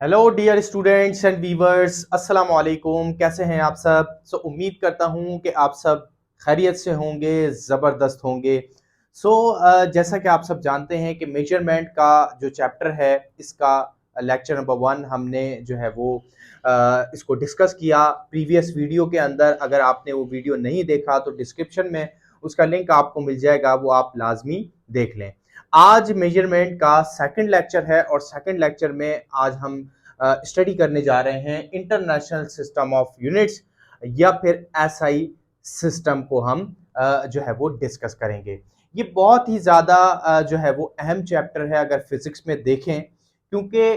Hello dear students and viewers, अस्सलाम वालेकुम। कैसे हैं आप सब? उम्मीद करता हूं कि आप सब खैरियत से होंगे, ज़बरदस्त होंगे। जैसा कि आप सब जानते हैं कि मेजरमेंट का जो चैप्टर है, इसका लेक्चर नंबर 1 हमने जो है वो इसको डिस्कस किया प्रीवियस वीडियो के अंदर। अगर आपने वो वीडियो नहीं देखा तो डिस्क्रिप्शन में उसका लिंक आपको मिल जाएगा, वो आप लाजमी देख लें। आज मेजरमेंट का सेकंड लेक्चर है और सेकंड लेक्चर में आज हम स्टडी करने जा रहे हैं इंटरनेशनल सिस्टम ऑफ यूनिट्स, या फिर एसआई सिस्टम को हम जो है वो डिस्कस करेंगे। ये बहुत ही ज़्यादा जो है वो अहम चैप्टर है अगर फिजिक्स में देखें, क्योंकि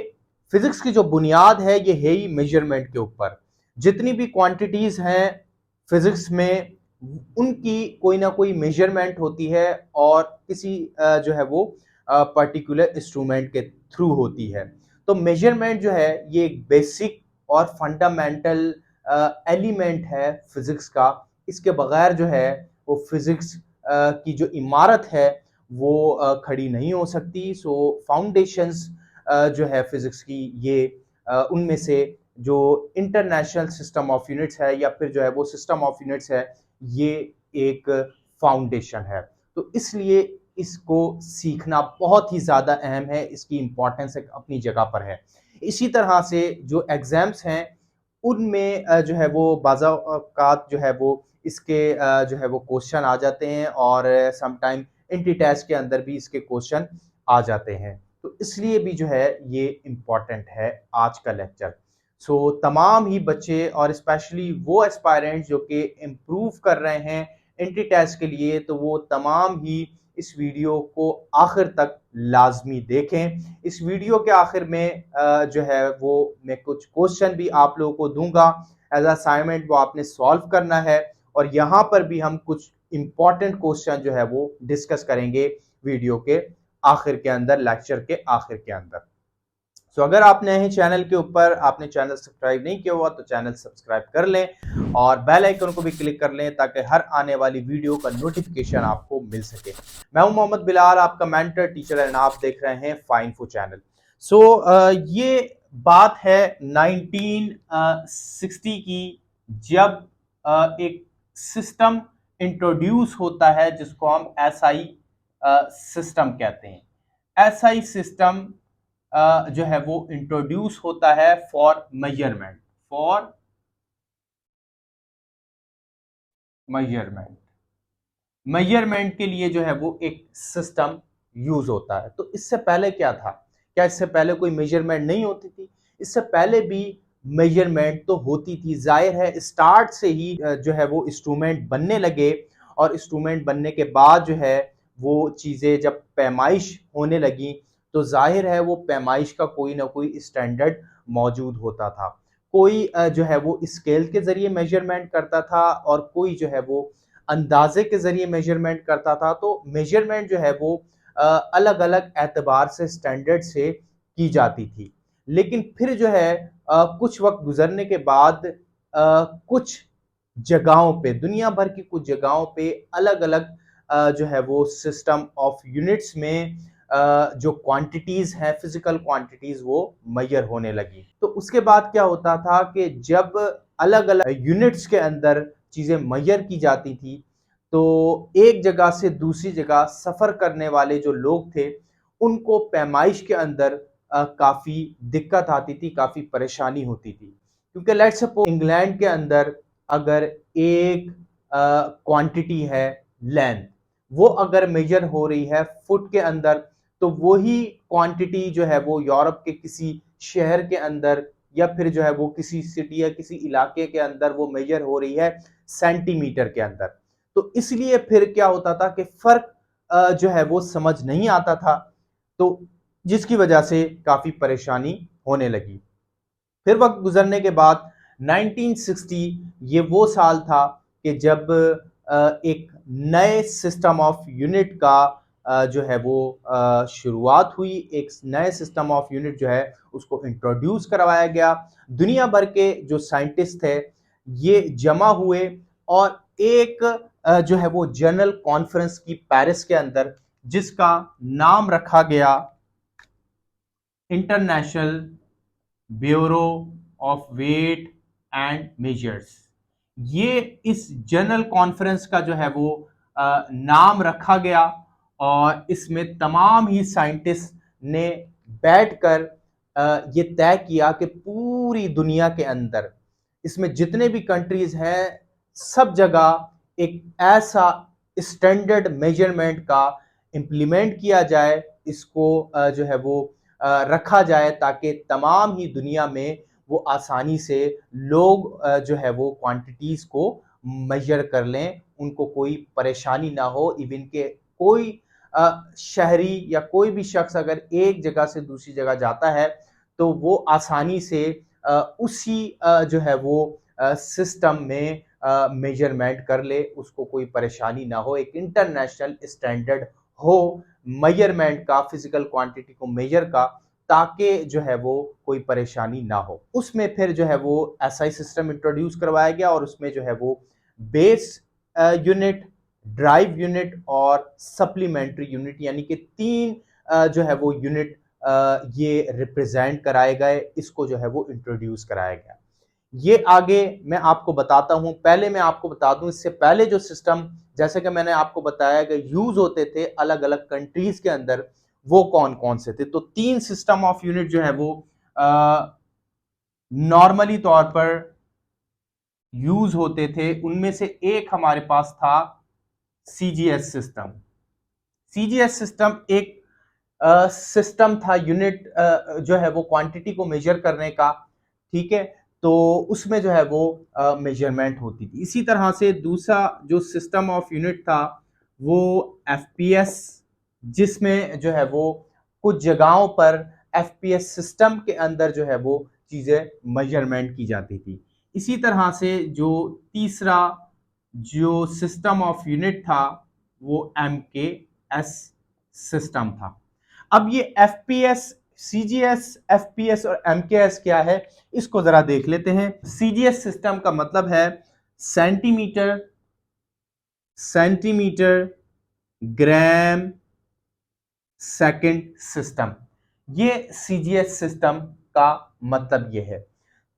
फिजिक्स की जो बुनियाद है ये है ही मेजरमेंट के ऊपर। जितनी भी क्वांटिटीज़ हैं फिजिक्स में, उनकी कोई ना कोई मेजरमेंट होती है और किसी जो है वो पर्टिकुलर इंस्ट्रूमेंट के थ्रू होती है। तो मेजरमेंट जो है ये एक बेसिक और फंडामेंटल एलिमेंट है फिजिक्स का। इसके बगैर जो है वो फिजिक्स की जो इमारत है वो खड़ी नहीं हो सकती। फाउंडेशंस जो है फिजिक्स की, ये उनमें से जो इंटरनेशनल सिस्टम ऑफ यूनिट्स है या फिर जो है वो सिस्टम ऑफ यूनिट्स है, ये एक फाउंडेशन है। तो इसलिए इसको सीखना बहुत ही ज़्यादा अहम है, इसकी इम्पोर्टेंस एक अपनी जगह पर है। इसी तरह से जो एग्ज़ाम्स हैं उनमें जो है वो बाज़ा औक़ात जो है वो इसके जो है वो क्वेश्चन आ जाते हैं, और सम टाइम एंटी टेस्ट के अंदर भी इसके क्वेश्चन आ जाते हैं। तो इसलिए भी जो है ये इम्पोर्टेंट है आज का लेक्चर। तमाम ही बच्चे और स्पेशली वो एस्पायरेंट्स जो कि इम्प्रूव कर रहे हैं एंट्री टेस्ट के लिए, तो वो तमाम ही इस वीडियो को आखिर तक लाजमी देखें। इस वीडियो के आखिर में जो है वो मैं कुछ क्वेश्चन भी आप लोगों को दूंगा एज असाइनमेंट, वो आपने सॉल्व करना है। और यहाँ पर भी हम कुछ इंपॉर्टेंट क्वेश्चन जो है वो डिस्कस करेंगे वीडियो के आखिर के अंदर, लेक्चर के आखिर के अंदर। अगर आप नए हैं चैनल के ऊपर, आपने चैनल सब्सक्राइब नहीं किया हुआ तो चैनल सब्सक्राइब कर लें और बेल आइकन को भी क्लिक कर लें ताकि हर आने वाली वीडियो का नोटिफिकेशन आपको मिल सके। मैं हूं मोहम्मद बिलाल, आपका मेंटर टीचर, एंड आप देख रहे हैं फाइनफो चैनल। ये बात है 1960 की, जब एक सिस्टम इंट्रोड्यूस होता है जिसको हम एसआई सिस्टम कहते हैं। एसआई सिस्टम जो है वो इंट्रोड्यूस होता है फॉर मेजरमेंट मेजरमेंट के लिए जो है वो एक सिस्टम यूज होता है। तो इससे पहले क्या था? क्या इससे पहले कोई मेजरमेंट नहीं होती थी? इससे पहले भी मेजरमेंट तो होती थी। जाहिर है स्टार्ट से ही जो है वो इंस्ट्रूमेंट बनने लगे, और इंस्ट्रूमेंट बनने के बाद जो है वो चीज़ें जब पैमाइश होने लगी, तो जाहिर है वो पैमाइश का कोई ना कोई स्टैंडर्ड मौजूद होता था। कोई जो है वो स्केल के ज़रिए मेजरमेंट करता था और कोई जो है वो अंदाजे के ज़रिए मेजरमेंट करता था। तो मेजरमेंट जो है वो अलग अलग एतबार से, स्टैंडर्ड से की जाती थी। लेकिन फिर जो है कुछ वक्त गुजरने के बाद कुछ जगहों पे, दुनिया भर की कुछ जगहों पे अलग अलग जो है वो सिस्टम ऑफ यूनिट्स में जो क्वांटिटीज हैं, फिजिकल क्वांटिटीज, वो मैयर होने लगी। तो उसके बाद क्या होता था कि जब अलग अलग यूनिट्स के अंदर चीज़ें मैयर की जाती थी, तो एक जगह से दूसरी जगह सफ़र करने वाले जो लोग थे, उनको पैमाइश के अंदर काफ़ी दिक्कत आती थी, काफ़ी परेशानी होती थी। क्योंकि लेट्स सपोज इंग्लैंड के अंदर अगर एक क्वांटिटी है लेंथ, वो अगर मेजर हो रही है फुट के अंदर, तो वही क्वांटिटी जो है वो यूरोप के किसी शहर के अंदर, या फिर जो है वो किसी सिटी या किसी इलाके के अंदर वो मेजर हो रही है सेंटीमीटर के अंदर। तो इसलिए फिर क्या होता था कि फर्क जो है वो समझ नहीं आता था, तो जिसकी वजह से काफी परेशानी होने लगी। फिर वक्त गुजरने के बाद 1960, ये वो साल था कि जब एक नए सिस्टम ऑफ यूनिट का जो है वो शुरुआत हुई। एक नए सिस्टम ऑफ यूनिट जो है उसको इंट्रोड्यूस करवाया गया। दुनिया भर के जो साइंटिस्ट थे ये जमा हुए और एक जो है वो जनरल कॉन्फ्रेंस की पेरिस के अंदर, जिसका नाम रखा गया International Bureau of Weight and Measures. ये इस जनरल कॉन्फ्रेंस का जो है वो नाम रखा गया, और इसमें तमाम ही साइंटिस्ट ने बैठकर ये तय किया कि पूरी दुनिया के अंदर इसमें जितने भी कंट्रीज हैं, सब जगह एक ऐसा स्टैंडर्ड मेजरमेंट का इम्प्लीमेंट किया जाए, इसको जो है वो रखा जाए, ताकि तमाम ही दुनिया में वो आसानी से लोग जो है वो क्वांटिटीज को मेजर कर लें, उनको कोई परेशानी ना हो। इवन के कोई शहरी या कोई भी शख्स अगर एक जगह से दूसरी जगह जाता है तो वो आसानी से उसी जो है वो सिस्टम में मेजरमेंट कर ले, उसको कोई परेशानी ना हो। एक इंटरनेशनल स्टैंडर्ड हो मेजरमेंट का, फिजिकल क्वांटिटी को मेजर का, ताकि जो है वो कोई परेशानी ना हो। उसमें फिर जो है वो एसआई सिस्टम इंट्रोड्यूस करवाया गया, और उसमें जो है वो बेस यूनिट, ड्राइव यूनिट और सप्लीमेंट्री यूनिट, यानी कि तीन जो है वो यूनिट ये रिप्रेजेंट कराए गए, इसको जो है वो इंट्रोड्यूस कराया गया। ये आगे मैं आपको बताता हूं। पहले मैं आपको बता दूं, इससे पहले जो सिस्टम, जैसे कि मैंने आपको बताया कि यूज होते थे अलग अलग कंट्रीज के अंदर, वो कौन कौन से थे। तो तीन सिस्टम ऑफ यूनिट जो है वो नॉर्मली तौर पर यूज होते थे। उनमें से एक हमारे पास था सीजीएस सिस्टम। सीजीएस सिस्टम एक सिस्टम था, यूनिट जो है वो क्वांटिटी को मेजर करने का, ठीक है। तो उसमें जो है वो मेजरमेंट होती थी। इसी तरह से दूसरा जो सिस्टम ऑफ यूनिट था वो एफपीएस, जिसमें जो है वो कुछ जगहों पर एफपीएस सिस्टम के अंदर जो है वो चीजें मेजरमेंट की जाती थी। इसी तरह से जो तीसरा जो सिस्टम ऑफ यूनिट था वो एमकेएस सिस्टम था। अब ये एफपीएस, सीजीएस, एफपीएस और एमकेएस क्या है, इसको जरा देख लेते हैं। सीजीएस सिस्टम का मतलब है सेंटीमीटर, सेंटीमीटर, ग्राम, सेकंड सिस्टम। ये सीजीएस सिस्टम का मतलब ये है।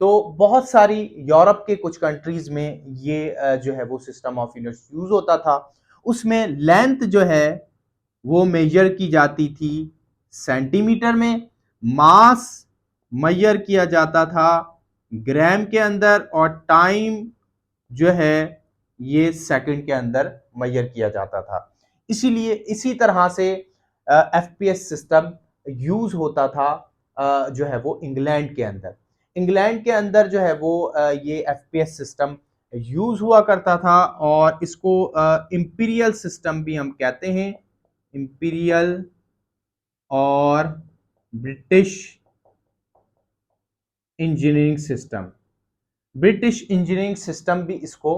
तो बहुत सारी यूरोप के कुछ कंट्रीज में ये जो है वो सिस्टम ऑफ यूनिट्स यूज होता था। उसमें लेंथ जो है वो मेजर की जाती थी सेंटीमीटर में, मास मेजर किया जाता था ग्राम के अंदर, और टाइम जो है ये सेकंड के अंदर मेजर किया जाता था। इसीलिए इसी तरह से एफपीएस सिस्टम यूज होता था जो है वो इंग्लैंड के अंदर। इंग्लैंड के अंदर जो है वो ये एफपीएस सिस्टम यूज हुआ करता था, और इसको इंपीरियल सिस्टम भी हम कहते हैं। इंपीरियल और British engineering system, British engineering system भी इसको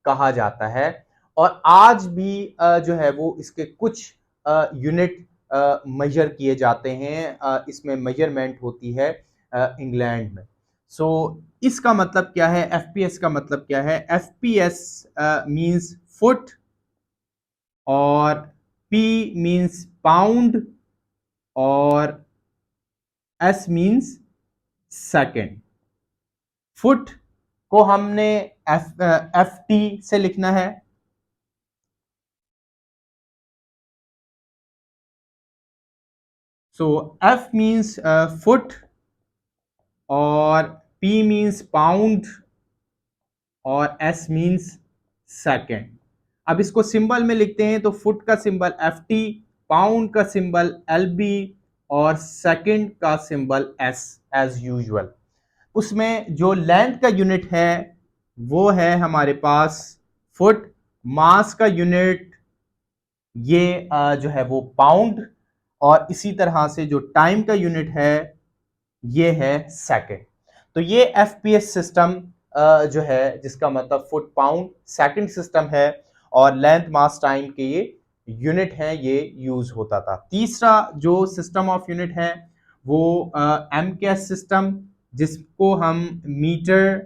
कहा जाता है। और आज भी जो है वो इसके कुछ यूनिट मेजर किए जाते हैं, इसमें मेजरमेंट होती है इंग्लैंड में। सो इसका मतलब क्या है, एफपीएस का मतलब क्या है? एफपीएस मींस फुट, और पी मींस पाउंड, और एस मींस सेकेंड। फुट को हमने एफ टी से लिखना है, सो एफ मींस फुट, और पी मींस पाउंड, और एस मींस सेकेंड। अब इसको सिंबल में लिखते हैं तो फुट का सिंबल एफ टी, पाउंड का सिंबल एल बी, और सेकेंड का सिंबल एस, एज यूजुअल। उसमें जो लेंथ का यूनिट है वो है हमारे पास फुट, मास का यूनिट ये जो है वो पाउंड, और इसी तरह से जो टाइम का यूनिट है ये है सेकंड। तो ये एफपीएस सिस्टम जो है, जिसका मतलब फुट, पाउंड, सेकंड सिस्टम है, और लेंथ, मास, टाइम के ये यूनिट हैं, ये यूज होता था। तीसरा जो सिस्टम ऑफ यूनिट है वो एमकेएस सिस्टम, जिसको हम मीटर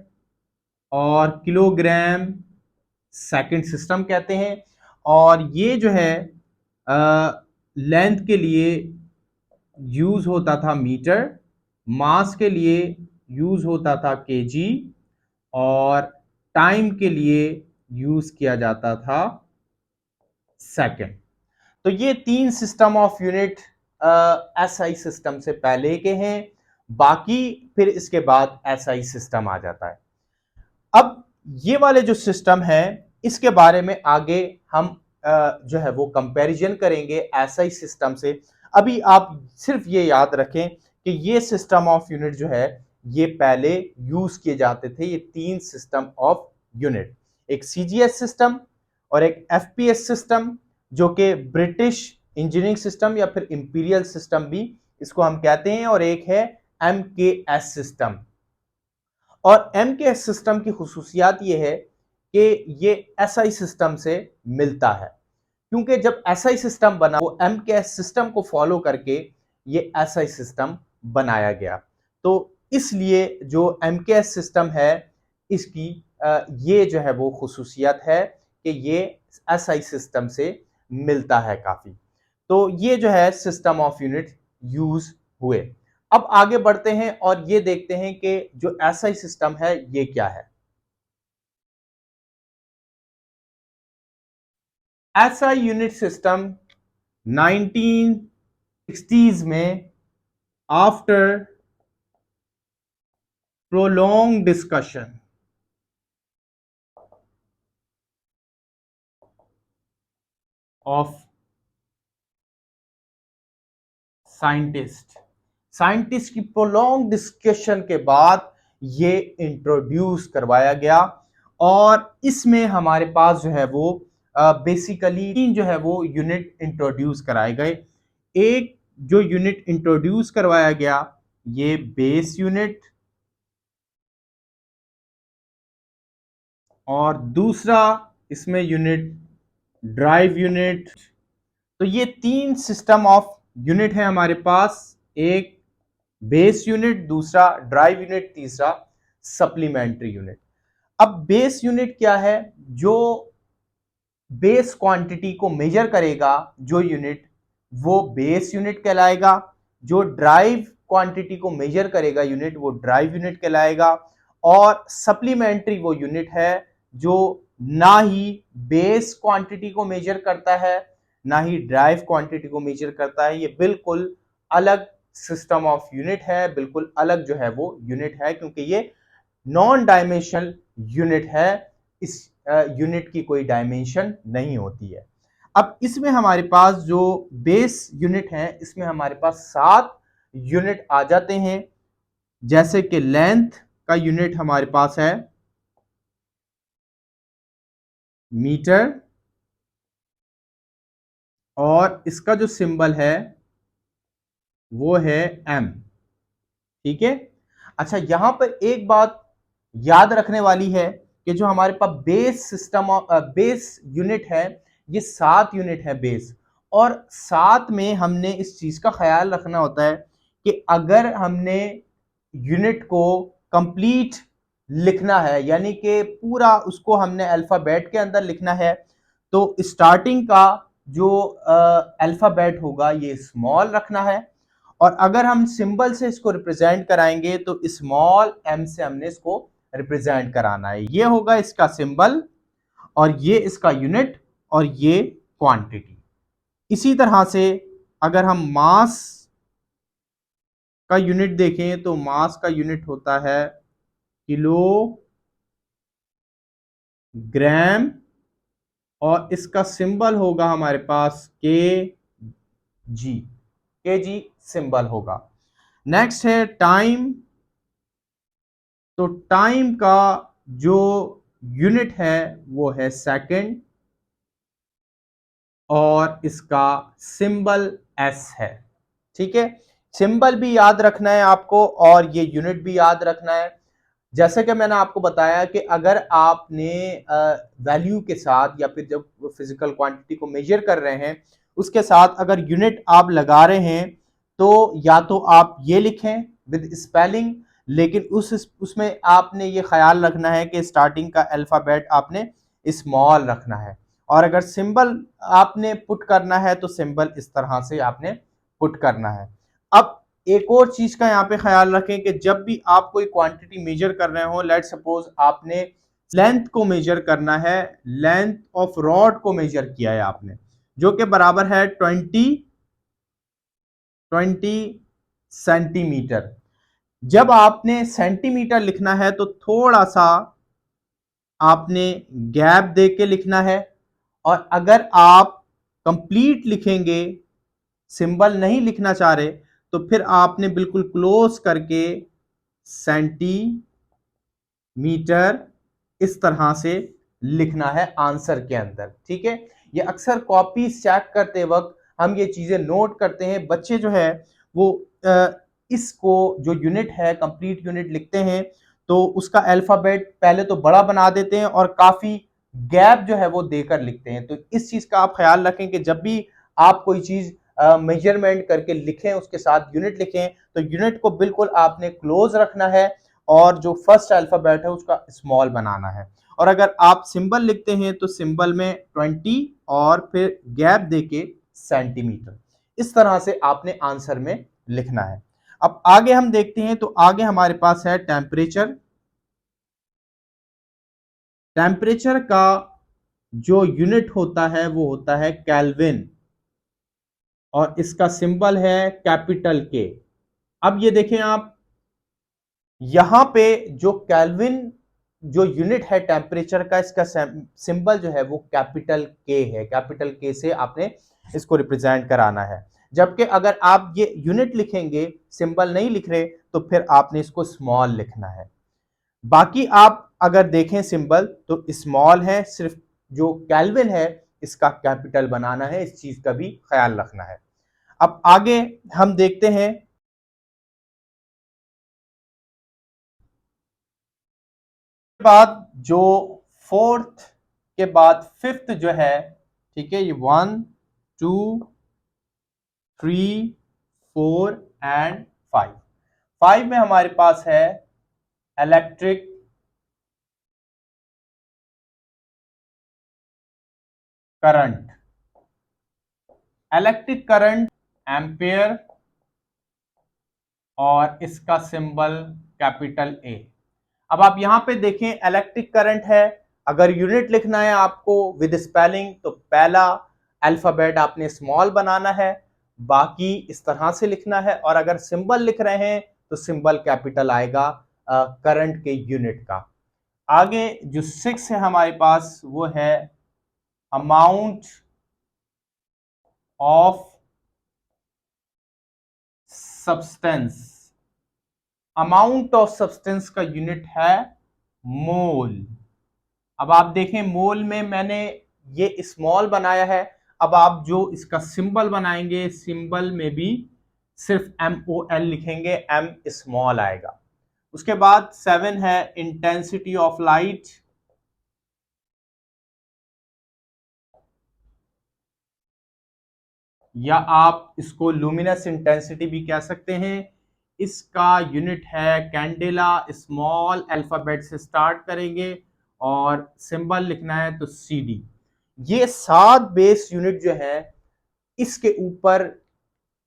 और किलोग्राम सेकंड सिस्टम कहते हैं। और ये जो है लेंथ के लिए यूज होता था मीटर, मास के लिए यूज होता था केजी, और टाइम के लिए यूज किया जाता था सेकंड। तो ये तीन system of unit SI system से पहले के हैं, बाकी फिर इसके बाद एसआई सिस्टम आ जाता है। अब ये वाले जो सिस्टम है इसके बारे में आगे हम जो है वो कंपैरिजन करेंगे एसआई सिस्टम से। अभी आप सिर्फ ये याद रखें कि ये सिस्टम ऑफ यूनिट जो है ये पहले यूज किए जाते थे, ये तीन सिस्टम ऑफ यूनिट, एक सीजीएस सिस्टम और एक एफपीएस सिस्टम जो कि ब्रिटिश इंजीनियरिंग सिस्टम या फिर इंपीरियल सिस्टम भी इसको हम कहते हैं, और एक है एमकेएस सिस्टम। और एमकेएस सिस्टम की खुसूसियात ये है कि ये एसआई सिस्टम से मिलता है, क्योंकि जब एसआई सिस्टम बना वो एमकेएस सिस्टम को फॉलो करके ये एसआई सिस्टम बनाया गया। तो इसलिए जो एमकेएस सिस्टम है इसकी ये जो है वो खुसूसियत है कि ये एसआई सिस्टम से मिलता है काफी। तो ये जो है सिस्टम ऑफ यूनिट यूज हुए। अब आगे बढ़ते हैं और ये देखते हैं कि जो एसआई सिस्टम है ये क्या है। एसआई यूनिट सिस्टम 1960s में after prolong discussion of scientist की प्रोलॉन्ग डिस्कशन के बाद ये इंट्रोड्यूस करवाया गया, और इसमें हमारे पास जो है वो बेसिकली तीन जो है वो यूनिट इंट्रोड्यूस कराए गए। एक जो यूनिट इंट्रोड्यूस करवाया गया ये बेस यूनिट, और दूसरा इसमें यूनिट ड्राइव यूनिट। तो ये तीन सिस्टम ऑफ यूनिट है हमारे पास, एक बेस यूनिट, दूसरा ड्राइव यूनिट, तीसरा सप्लीमेंट्री यूनिट। अब बेस यूनिट क्या है? जो बेस क्वांटिटी को मेजर करेगा जो यूनिट वो बेस यूनिट कहलाएगा, जो ड्राइव क्वांटिटी को मेजर करेगा यूनिट वो ड्राइव यूनिट कहलाएगा, और सप्लीमेंट्री वो यूनिट है जो ना ही बेस क्वांटिटी को मेजर करता है ना ही ड्राइव क्वांटिटी को मेजर करता है। ये बिल्कुल अलग सिस्टम ऑफ यूनिट है, बिल्कुल अलग जो है वो यूनिट है, क्योंकि ये नॉन डायमेंशनल यूनिट है, इस यूनिट की कोई डायमेंशन नहीं होती है। अब इसमें हमारे पास जो बेस यूनिट है इसमें हमारे पास 7 यूनिट आ जाते हैं, जैसे कि लेंथ का यूनिट हमारे पास है मीटर, और इसका जो सिंबल है वो है एम। ठीक है। अच्छा, यहां पर एक बात याद रखने वाली है कि जो हमारे पास base system of base unit है ये 7 यूनिट है बेस, और साथ में हमने इस चीज का ख्याल रखना होता है कि अगर हमने यूनिट को कंप्लीट लिखना है, यानी कि पूरा उसको हमने अल्फाबेट के अंदर लिखना है, तो स्टार्टिंग का जो अल्फाबेट होगा ये स्मॉल रखना है, और अगर हम सिंबल से इसको रिप्रेजेंट कराएंगे तो स्मॉल एम से हमने इसको रिप्रेजेंट कराना है। ये होगा इसका सिंबल, और ये इसका यूनिट, और ये क्वांटिटी। इसी तरह से अगर हम मास का यूनिट देखें तो मास का यूनिट होता है किलो ग्राम, और इसका सिंबल होगा हमारे पास के जी सिंबल होगा। नेक्स्ट है टाइम। तो टाइम का जो यूनिट है वो है सेकंड, और इसका सिंबल एस है। ठीक है, सिंबल भी याद रखना है आपको और ये यूनिट भी याद रखना है। जैसे कि मैंने आपको बताया कि अगर आपने वैल्यू के साथ या फिर जब फिजिकल क्वांटिटी को मेजर कर रहे हैं उसके साथ अगर यूनिट आप लगा रहे हैं तो या तो आप ये लिखें विद स्पेलिंग, लेकिन उसमें आपने ये ख्याल रखना है कि स्टार्टिंग का अल्फाबेट आपने स्मॉल रखना है, और अगर सिंबल आपने पुट करना है तो सिंबल इस तरह से आपने पुट करना है। अब एक और चीज का यहाँ पे ख्याल रखें कि जब भी आप कोई क्वांटिटी मेजर कर रहे हो, लेट सपोज आपने लेंथ को मेजर करना है, लेंथ ऑफ रॉड को मेजर किया है आपने, जो कि बराबर है 20 सेंटीमीटर। जब आपने सेंटीमीटर लिखना है तो थोड़ा सा आपने गैप दे के लिखना है, और अगर आप कंप्लीट लिखेंगे, सिंबल नहीं लिखना चाह रहे, तो फिर आपने बिल्कुल क्लोज करके सेंटीमीटर इस तरह से लिखना है आंसर के अंदर। ठीक है, ये अक्सर कॉपी चेक करते वक्त हम ये चीजें नोट करते हैं। बच्चे जो है वो इसको जो यूनिट है कंप्लीट यूनिट लिखते हैं तो उसका अल्फाबेट पहले तो बड़ा बना देते हैं और काफी गैप जो है वो देकर लिखते हैं। तो इस चीज का आप ख्याल रखें कि जब भी आप कोई चीज मेजरमेंट करके लिखें, उसके साथ यूनिट लिखें, तो यूनिट को बिल्कुल आपने क्लोज रखना है और जो फर्स्ट अल्फाबेट है उसका स्मॉल बनाना है। और अगर आप सिंबल लिखते हैं तो सिंबल में 20 और फिर गैप देके सेंटीमीटर, इस तरह से आपने आंसर में लिखना है। अब आगे हम देखते हैं, तो आगे हमारे पास है टेम्परेचर। टेम्परेचर का जो यूनिट होता है वो होता है केल्विन, और इसका सिंबल है कैपिटल के। अब ये देखें आप, यहां पे जो केल्विन जो यूनिट है टेम्परेचर का, इसका सिंबल जो है वो कैपिटल के है। कैपिटल के से आपने इसको रिप्रेजेंट कराना है। जबकि अगर आप ये यूनिट लिखेंगे, सिंबल नहीं लिख रहे, तो फिर आपने इसको स्मॉल लिखना है। बाकी आप अगर देखें सिंबल तो स्मॉल है, सिर्फ जो केल्विन है इसका कैपिटल बनाना है। इस चीज का भी ख्याल रखना है। अब आगे हम देखते हैं, बाद जो फोर्थ के बाद फिफ्थ जो है, ठीक है, ये 1 2 3 4 एंड 5। 5 में हमारे पास है electric current. Electric current ampere, और इसका सिंबल कैपिटल ए। अब आप यहां पे देखें, इलेक्ट्रिक करंट है, अगर यूनिट लिखना है आपको विद स्पेलिंग तो पहला अल्फाबेट आपने स्मॉल बनाना है, बाकी इस तरह से लिखना है। और अगर सिंबल लिख रहे हैं तो सिंबल कैपिटल आएगा करंट के यूनिट का। आगे जो 6 है हमारे पास वो है amount of substance. Amount of substance का यूनिट है मोल। अब आप देखें, मोल में मैंने ये स्मॉल बनाया है। अब आप जो इसका सिंबल बनाएंगे, सिंबल में भी सिर्फ MOL लिखेंगे, M स्मॉल आएगा। उसके बाद 7 है इंटेंसिटी ऑफ लाइट। या आप इसको लुमिनस इंटेंसिटी भी कह सकते हैं। इसका यूनिट है कैंडेला। स्मॉल अल्फाबेट से स्टार्ट करेंगे और सिंबल लिखना है तो CD। ये 7 बेस यूनिट जो है, इसके ऊपर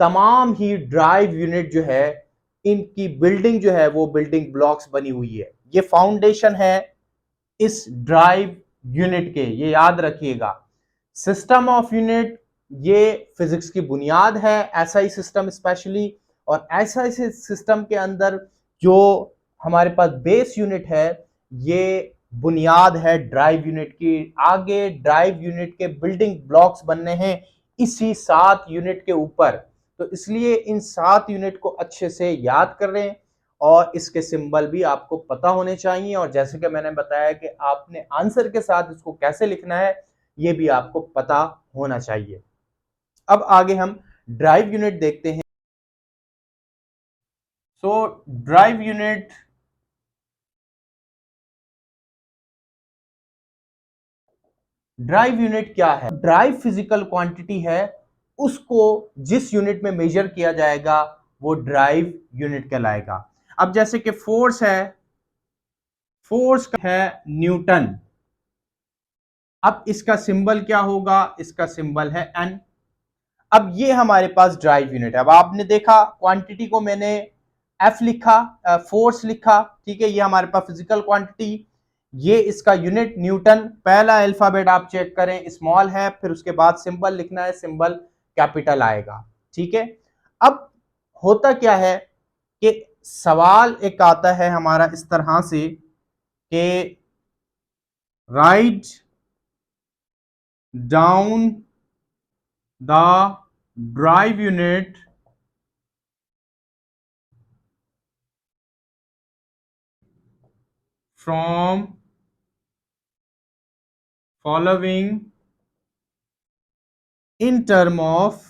तमाम ही ड्राइव यूनिट जो है, इनकी बिल्डिंग जो है वो बिल्डिंग ब्लॉक्स बनी हुई है। ये फाउंडेशन है इस ड्राइव यूनिट के, ये याद रखिएगा। सिस्टम ऑफ यूनिट ये फिजिक्स की बुनियाद है, एसआई सिस्टम स्पेशली। और एसआई सिस्टम के अंदर जो हमारे पास बेस यूनिट है, ये बुनियाद है ड्राइव यूनिट की। आगे ड्राइव यूनिट के बिल्डिंग ब्लॉक्स बनने हैं इसी 7 यूनिट के ऊपर। तो इसलिए इन 7 यूनिट को अच्छे से याद कर रहे हैं, और इसके सिंबल भी आपको पता होने चाहिए। और जैसे कि मैंने बताया कि आपने आंसर के साथ इसको कैसे लिखना है ये भी आपको पता होना चाहिए। अब आगे हम ड्राइव यूनिट देखते हैं। सो ड्राइव यूनिट ड्राइव यूनिट क्या है? ड्राइव फिजिकल क्वांटिटी है, उसको जिस यूनिट में मेजर किया जाएगा वो ड्राइव यूनिट कहलाएगा। अब जैसे कि फोर्स है, फोर्स है न्यूटन। अब इसका सिंबल क्या होगा? इसका सिंबल है N। अब ये हमारे पास ड्राइव यूनिट है। अब आपने देखा क्वांटिटी को मैंने एफ लिखा, फोर्स लिखा, ठीक है, ये हमारे पास फिजिकल क्वांटिटी, ये इसका यूनिट न्यूटन। पहला अल्फाबेट आप चेक करें स्मॉल है, फिर उसके बाद सिंबल लिखना है, सिंबल कैपिटल आएगा, ठीक है। अब होता क्या है कि सवाल एक आता है हमारा इस तरह से कि write down the drive unit from following in term of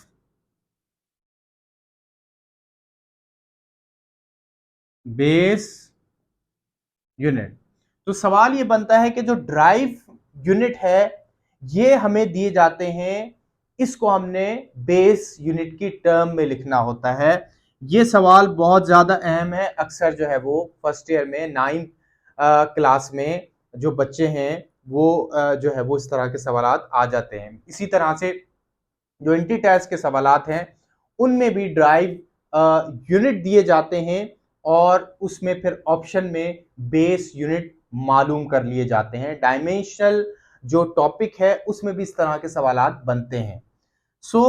base unit. तो सवाल ये बनता है कि जो ड्राइव यूनिट है ये हमें दिए जाते हैं, इसको हमने बेस यूनिट की टर्म में लिखना होता है। ये सवाल बहुत ज्यादा अहम है, अक्सर जो है वो फर्स्ट ईयर में 9th क्लास में जो बच्चे हैं वो जो है वो इस तरह के सवालात आ जाते हैं। इसी तरह से जो एंटी टैक्स के सवालात हैं उनमें भी ड्राइव यूनिट दिए जाते हैं और उसमें फिर ऑप्शन में बेस यूनिट मालूम कर लिए जाते हैं। डायमेंशनल जो टॉपिक है उसमें भी इस तरह के सवालात बनते हैं। सो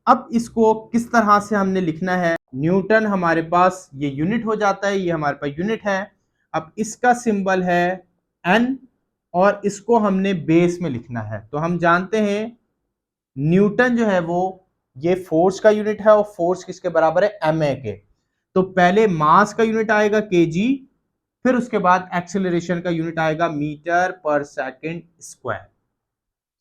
अब इसको किस तरह से हमने लिखना है, न्यूटन हमारे पास ये यूनिट हो जाता है, ये हमारे पास यूनिट है। अब इसका सिंबल है एन और इसको हमने बेस में लिखना है। तो हम जानते हैं न्यूटन जो है वो ये फोर्स का यूनिट है और फोर्स किसके बराबर है, एमए के। तो पहले मास का यूनिट आएगा केजी, फिर उसके बाद एक्सेलरेशन का यूनिट आएगा metre per second square.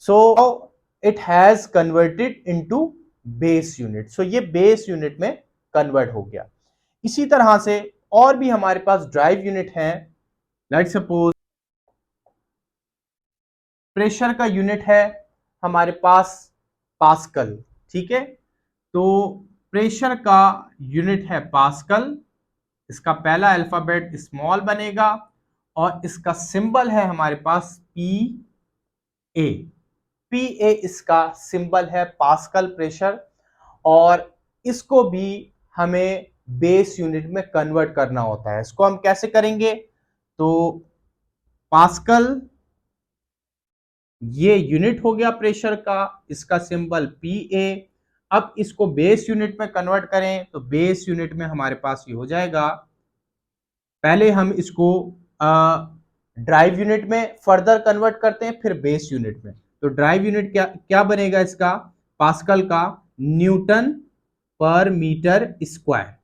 So it has converted into base unit. So ये बेस यूनिट में कन्वर्ट हो गया। इसी तरह से और भी हमारे पास ड्राइव यूनिट है। लेट्स सपोज प्रेशर का यूनिट है हमारे पास पास्कल, ठीक है। तो प्रेशर का यूनिट है पास्कल, इसका पहला अल्फाबेट स्मॉल बनेगा और इसका सिंबल है हमारे पास पी ए। पी ए इसका सिंबल है पास्कल प्रेशर, और इसको भी हमें बेस यूनिट में कन्वर्ट करना होता है। इसको हम कैसे करेंगे, तो पास्कल ये यूनिट हो गया प्रेशर का, इसका सिंबल पी ए। अब इसको बेस यूनिट में कन्वर्ट करें तो बेस यूनिट में हमारे पास ये हो जाएगा, पहले हम इसको ड्राइव यूनिट में फर्दर कन्वर्ट करते हैं, फिर बेस यूनिट में। तो ड्राइव यूनिट क्या क्या बनेगा इसका, पास्कल का न्यूटन पर मीटर स्क्वायर।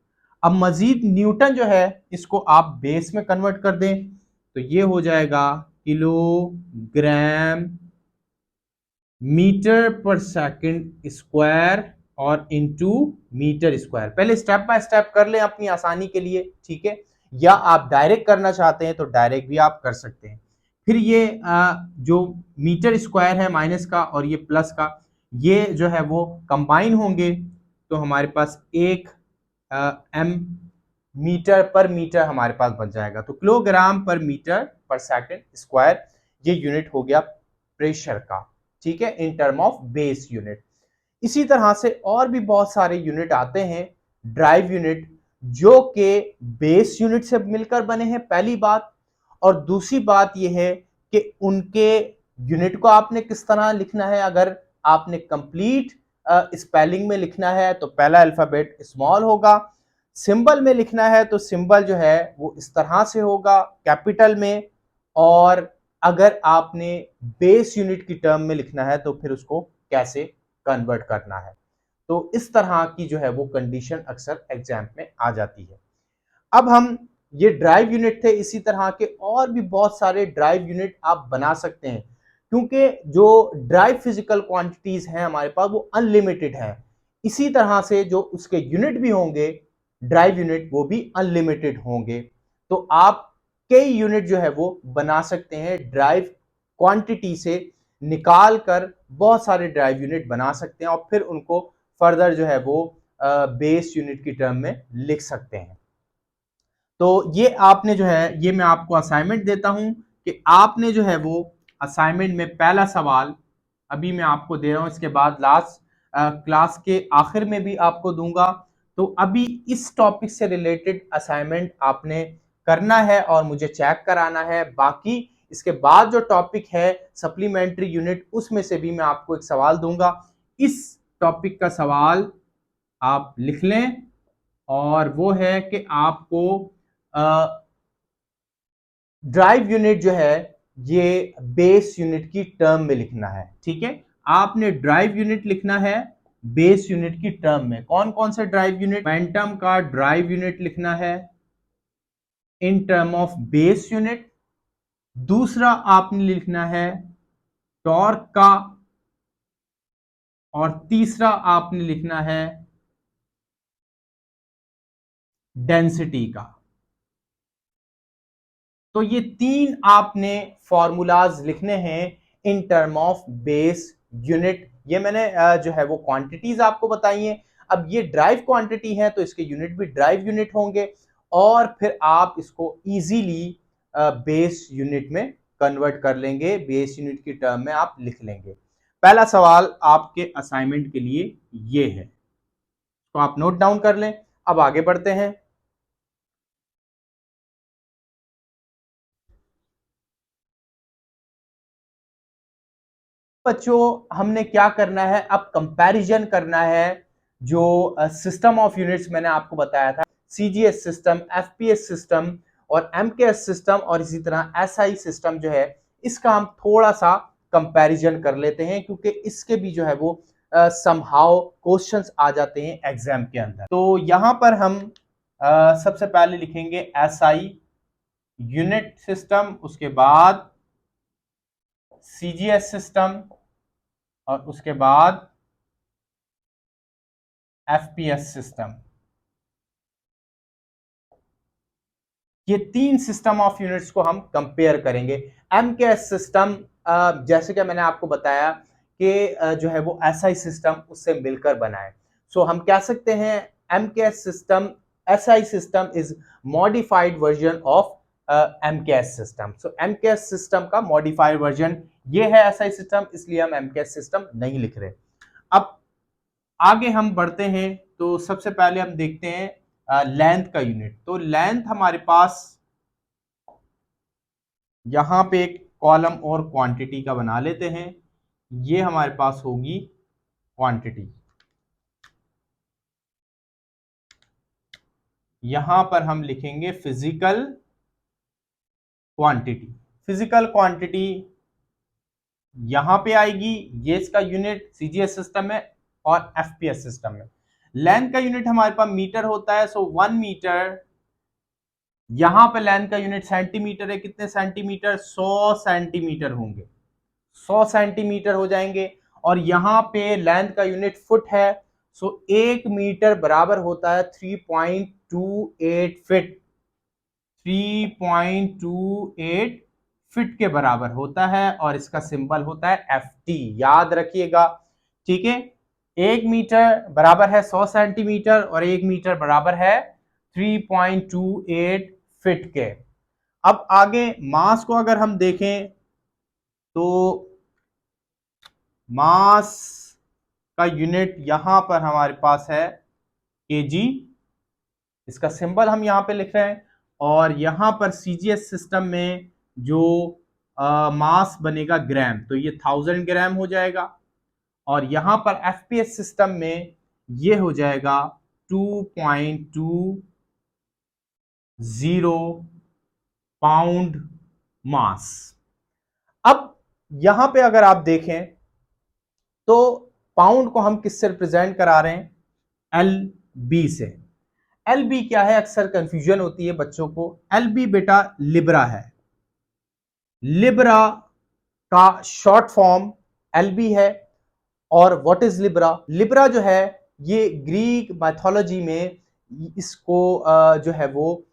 अब मजीद न्यूटन जो है इसको आप बेस में कन्वर्ट कर दें तो ये हो जाएगा kilogram metre per second square और इनटू मीटर स्क्वायर। पहले स्टेप बाय स्टेप कर लें अपनी आसानी के लिए, ठीक है, या आप डायरेक्ट करना चाहते हैं तो डायरेक्ट भी आप कर सकते हैं। फिर ये जो मीटर स्क्वायर है माइनस का और ये प्लस का, ये जो है वो कंबाइन होंगे तो हमारे पास एक एम मीटर पर मीटर हमारे पास बन जाएगा। तो किलोग्राम पर मीटर पर सेकंड स्क्वायर ये यूनिट हो गया प्रेशर का, ठीक है, in term of base unit. इसी तरह से और भी बहुत सारे यूनिट आते हैं ड्राइव यूनिट जो कि बेस यूनिट से मिलकर बने हैं, पहली बात। और दूसरी बात यह है कि उनके यूनिट को आपने किस तरह लिखना है। अगर आपने कंप्लीट स्पेलिंग में लिखना है तो पहला अल्फाबेट स्मॉल होगा, सिंबल में लिखना है तो सिंबल जो है वो इस तरह से होगा कैपिटल में, और अगर आपने बेस यूनिट की टर्म में लिखना है तो फिर उसको कैसे कन्वर्ट करना है। तो इस तरह की जो है वो कंडीशन अक्सर एग्जाम में आ जाती है। अब हम ये ड्राइव यूनिट थे, इसी तरह के और भी बहुत सारे ड्राइव यूनिट आप बना सकते हैं, क्योंकि जो ड्राइव फिजिकल क्वांटिटीज हैं हमारे पास वो अनलिमिटेड हैं। इसी तरह से जो उसके यूनिट भी होंगे ड्राइव यूनिट वो भी अनलिमिटेड होंगे। तो आप कई यूनिट जो है वो बना सकते हैं, ड्राइव क्वांटिटी से निकाल कर बहुत सारे ड्राइव यूनिट बना सकते हैं और फिर उनको फर्दर जो है वो बेस यूनिट की टर्म में लिख सकते हैं। तो ये आपने जो है, ये मैं आपको असाइनमेंट देता हूं कि आपने जो है वो असाइनमेंट में पहला सवाल अभी मैं आपको दे रहा हूं, इसके बाद लास्ट क्लास के आखिर में भी आपको दूंगा। तो अभी इस टॉपिक से रिलेटेड असाइनमेंट आपने करना है और मुझे चेक कराना है। बाकी इसके बाद जो टॉपिक है सप्लीमेंट्री यूनिट, उसमें से भी मैं आपको एक सवाल दूंगा। इस टॉपिक का सवाल आप लिख लें और वो है कि आपको ड्राइव यूनिट जो है ये बेस यूनिट की टर्म में लिखना है। ठीक है, आपने ड्राइव यूनिट लिखना है बेस यूनिट की टर्म में। कौन कौन से ड्राइव यूनिट? मोमेंटम का ड्राइव यूनिट लिखना है in term of base unit. दूसरा आपने लिखना है टॉर्क का, और तीसरा आपने लिखना है डेंसिटी का। तो ये तीन आपने फॉर्मूलाज लिखने हैं in term of base unit. ये मैंने जो है वो क्वांटिटीज आपको बताई हैं। अब ये ड्राइव क्वांटिटी है तो इसके यूनिट भी ड्राइव यूनिट होंगे, और फिर आप इसको इजीली बेस यूनिट में कन्वर्ट कर लेंगे, बेस यूनिट की टर्म में आप लिख लेंगे। पहला सवाल आपके असाइनमेंट के लिए ये है, तो आप नोट डाउन कर लें। अब आगे बढ़ते हैं। बच्चों हमने क्या करना है, अब कंपैरिजन करना है जो सिस्टम ऑफ यूनिट्स मैंने आपको बताया था, सीजीएस सिस्टम, एफपीएस सिस्टम और एमकेएस सिस्टम और इसी तरह एसआई सिस्टम जो है, इसका हम थोड़ा सा कंपैरिजन कर लेते हैं, क्योंकि इसके भी जो है वो समहाउ क्वेश्चंस आ जाते हैं एग्जाम के अंदर। तो यहां पर हम सबसे पहले लिखेंगे एसआई यूनिट सिस्टम, उसके बाद सीजीएस सिस्टम और उसके बाद एफपीएस सिस्टम। ये तीन सिस्टम ऑफ यूनिट्स को हम कंपेयर करेंगे। एमकेएस सिस्टम जैसे कि मैंने आपको बताया कि जो है वो एसआई सिस्टम उससे मिलकर बना है। सो हम कह सकते हैं MKS system, SI system is modified version of MKS system. So MKS system का मॉडिफाइड वर्जन ये है एसआई सिस्टम, इसलिए हम एमकेएस सिस्टम नहीं लिख रहे। अब आगे हम बढ़ते हैं, तो सबसे पहले हम देखते हैं लेंथ का यूनिट। तो लेंथ हमारे पास यहां पे एक कॉलम और क्वांटिटी का बना लेते हैं। ये हमारे पास होगी क्वांटिटी, यहां पर हम लिखेंगे फिजिकल क्वांटिटी। फिजिकल क्वांटिटी यहां पे आएगी, ये इसका यूनिट सीजीएस सिस्टम में और एफपीएस सिस्टम में। लेंथ का यूनिट हमारे पास मीटर होता है, सो 1 मीटर। यहां पे लेंथ का यूनिट सेंटीमीटर है, कितने सेंटीमीटर? 100 सेंटीमीटर होंगे, 100 सेंटीमीटर हो जाएंगे। और यहां पे लेंथ का यूनिट फुट है, सो 1 मीटर बराबर होता है 3.28 फीट। 3.28 फिट के बराबर होता है, और इसका सिंबल होता है एफ याद रखिएगा। ठीक है, 1 मीटर बराबर है 100 सेंटीमीटर और 1 मीटर बराबर है 3.28 फिट के। अब आगे मास को अगर हम देखें तो मास का यूनिट यहां पर हमारे पास है केजी, इसका सिंबल हम यहां पे लिख रहे हैं। और यहां पर सीजीएस सिस्टम में जो मास बनेगा ग्राम, तो ये 1000 ग्राम हो जाएगा। और यहां पर एफपीएस सिस्टम में ये हो जाएगा 2.20 पाउंड मास। अब यहां पे अगर आप देखें तो पाउंड को हम किससे रिप्रेजेंट करा रहे हैं? एल बी से। एल बी क्या है, अक्सर कंफ्यूजन होती है बच्चों को। एल बी बेटा लिब्रा है, लिब्रा का शॉर्ट फॉर्म एल बी है। और व्हाट इज लिब्रा? लिब्रा जो है ये ग्रीक माइथोलॉजी में इसको जो है वो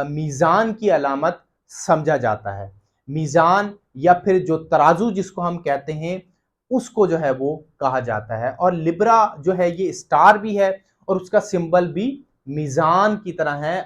मीजान की अलामत समझा जाता है। मीजान या फिर जो तराजू जिसको हम कहते हैं, उसको जो है वो कहा जाता है। और लिब्रा जो है ये स्टार भी है और उसका सिंबल भी मीजान की तरह है,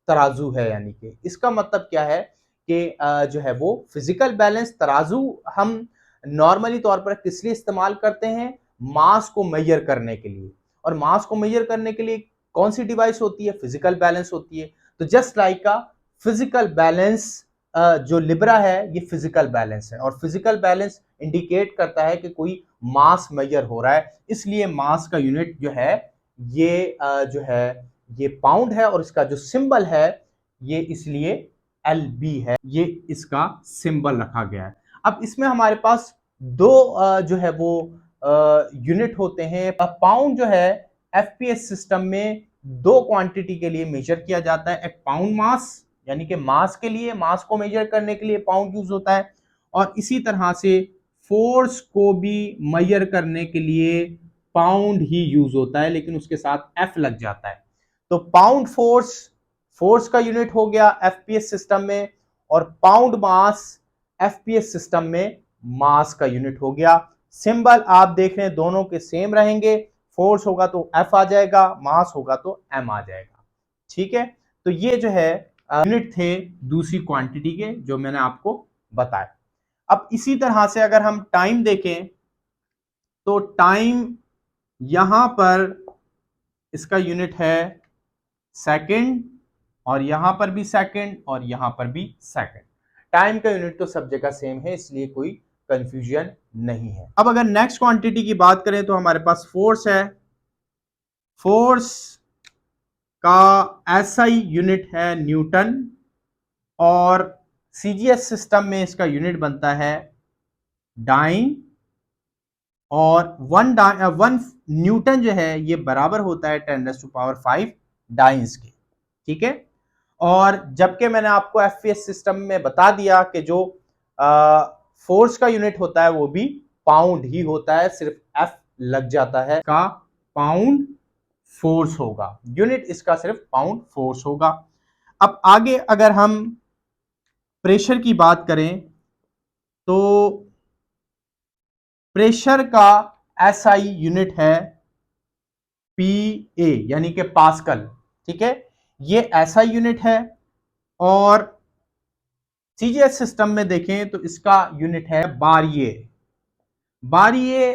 तराजू है। यानी कि इसका मतलब क्या है कि जो है वो फिजिकल बैलेंस, तराजू हम नॉर्मली तौर पर किस लिए इस्तेमाल करते हैं? मास को मेजर करने के लिए। और मास को मेजर करने के लिए कौन सी डिवाइस होती है? फिजिकल बैलेंस होती है। तो just like a physical balance, जो लिब्रा है ये फिजिकल बैलेंस है, और फिजिकल बैलेंस इंडिकेट करता है कि कोई मास मेजर हो रहा है, इसलिए मास का यूनिट जो है ये जो है ये पाउंड है, और इसका जो सिंबल है ये इसलिए LB है, ये इसका सिंबल रखा गया है। अब इसमें हमारे पास दो जो है वो यूनिट होते हैं। पाउंड जो है FPS सिस्टम में दो क्वांटिटी के लिए मेजर किया जाता है। एक पाउंड मास, यानी कि मास के लिए, मास को मेजर करने के लिए पाउंड यूज होता है, और इसी तरह से फोर्स को भी मेजर करने के लिए पाउंड ही यूज होता है, लेकिन उसके साथ F लग जाता है। तो पाउंड फोर्स, फोर्स का यूनिट हो गया FPS सिस्टम में, और पाउंड मास FPS सिस्टम में मास का यूनिट हो गया। सिंबल आप देख रहे हैं दोनों के सेम रहेंगे, फोर्स होगा तो F आ जाएगा, मास होगा तो M आ जाएगा। ठीक है, तो ये जो है यूनिट थे दूसरी क्वांटिटी के जो मैंने आपको बताया। अब इसी तरह से अगर हम टाइम देखें तो टाइम यहां पर इसका यूनिट है सेकंड, और यहां पर भी सेकंड, और यहां पर भी सेकंड। टाइम का यूनिट तो सब जगह सेम है, इसलिए कोई कंफ्यूजन नहीं है। अब अगर नेक्स्ट क्वांटिटी की बात करें तो हमारे पास फोर्स है। फोर्स का SI यूनिट है न्यूटन, और CGS सिस्टम में इसका यूनिट बनता है डाइन, और वन न्यूटन जो है ये बराबर होता है 10⁵ डाइन्स के। ठीक है, और जबकि मैंने आपको FPS सिस्टम में बता दिया कि जो फोर्स का यूनिट होता है वो भी पाउंड ही होता है, सिर्फ F लग जाता है, का पाउंड फोर्स होगा, यूनिट इसका सिर्फ पाउंड फोर्स होगा। अब आगे अगर हम प्रेशर की बात करें तो प्रेशर का SI यूनिट है PA, यानी कि पास्कल। ठीक है, ये SI यूनिट है, और CGS सिस्टम में देखें तो इसका यूनिट है barye. Barye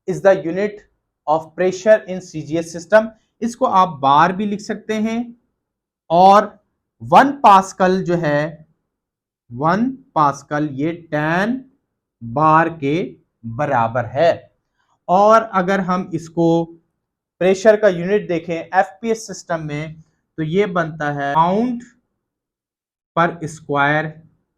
is the unit of pressure in CGS system. इसको आप बार भी लिख सकते हैं, और 1 पास्कल जो है, 1 पास्कल ये 10 बार के बराबर है। और अगर हम इसको प्रेशर का यूनिट देखें FPS सिस्टम में तो ये बनता है पाउंड पर स्क्वायर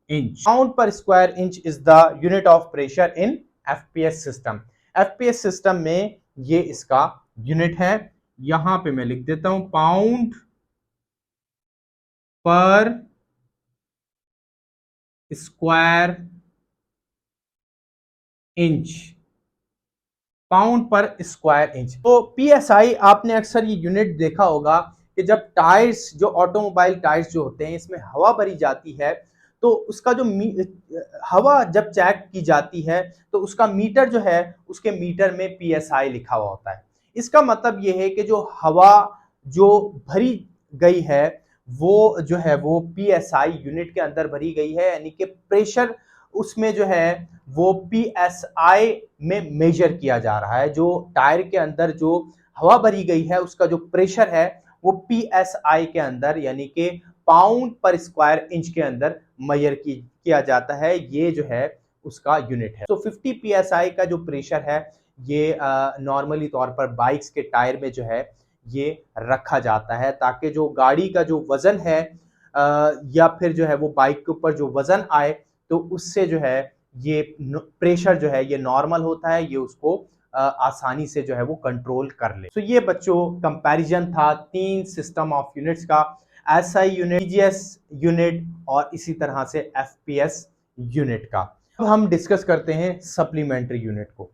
इंच। पाउंड पर square inch is the unit of pressure in FPS system. FPS system में ये इसका यूनिट है। यहां पे मैं लिख देता हूं पाउंड पर स्क्वायर इंच, पाउंड पर स्क्वायर इंच। तो PSI आपने अक्सर ये यूनिट देखा होगा कि जब टायर्स, जो ऑटोमोबाइल टायर्स जो होते हैं इसमें हवा भरी जाती है, तो उसका जो हवा जब चेक की जाती है तो उसका मीटर जो है, उसके मीटर में PSI लिखा हुआ होता है। इसका मतलब ये है कि जो हवा जो भरी गई है वो जो है वो PSI यूनिट के अंदर भरी गई है, यानी कि प्रेशर उसमें जो है वो PSI में मेजर किया जा रहा है। जो टायर के अंदर जो हवा भरी गई है उसका जो प्रेशर है वो PSI के अंदर, यानी कि पाउंड पर स्क्वायर इंच के अंदर मेजर किया जाता है। ये जो है उसका यूनिट है। तो 50 PSI का जो प्रेशर है ये नॉर्मली तौर पर बाइक्स के टायर में जो है ये रखा जाता है, ताकि जो गाड़ी का जो वजन है या फिर जो है वो बाइक के ऊपर जो वजन आए तो उससे जो है ये प्रेशर जो है ये नॉर्मल होता है, ये उसको आसानी से जो है वो कंट्रोल कर ले। तो ये बच्चों कंपैरिजन था 3 सिस्टम ऑफ यूनिट्स का, SI यूनिट, CGS यूनिट और इसी तरह से FPS यूनिट का। अब हम डिस्कस करते हैं सप्लीमेंट्री यूनिट को।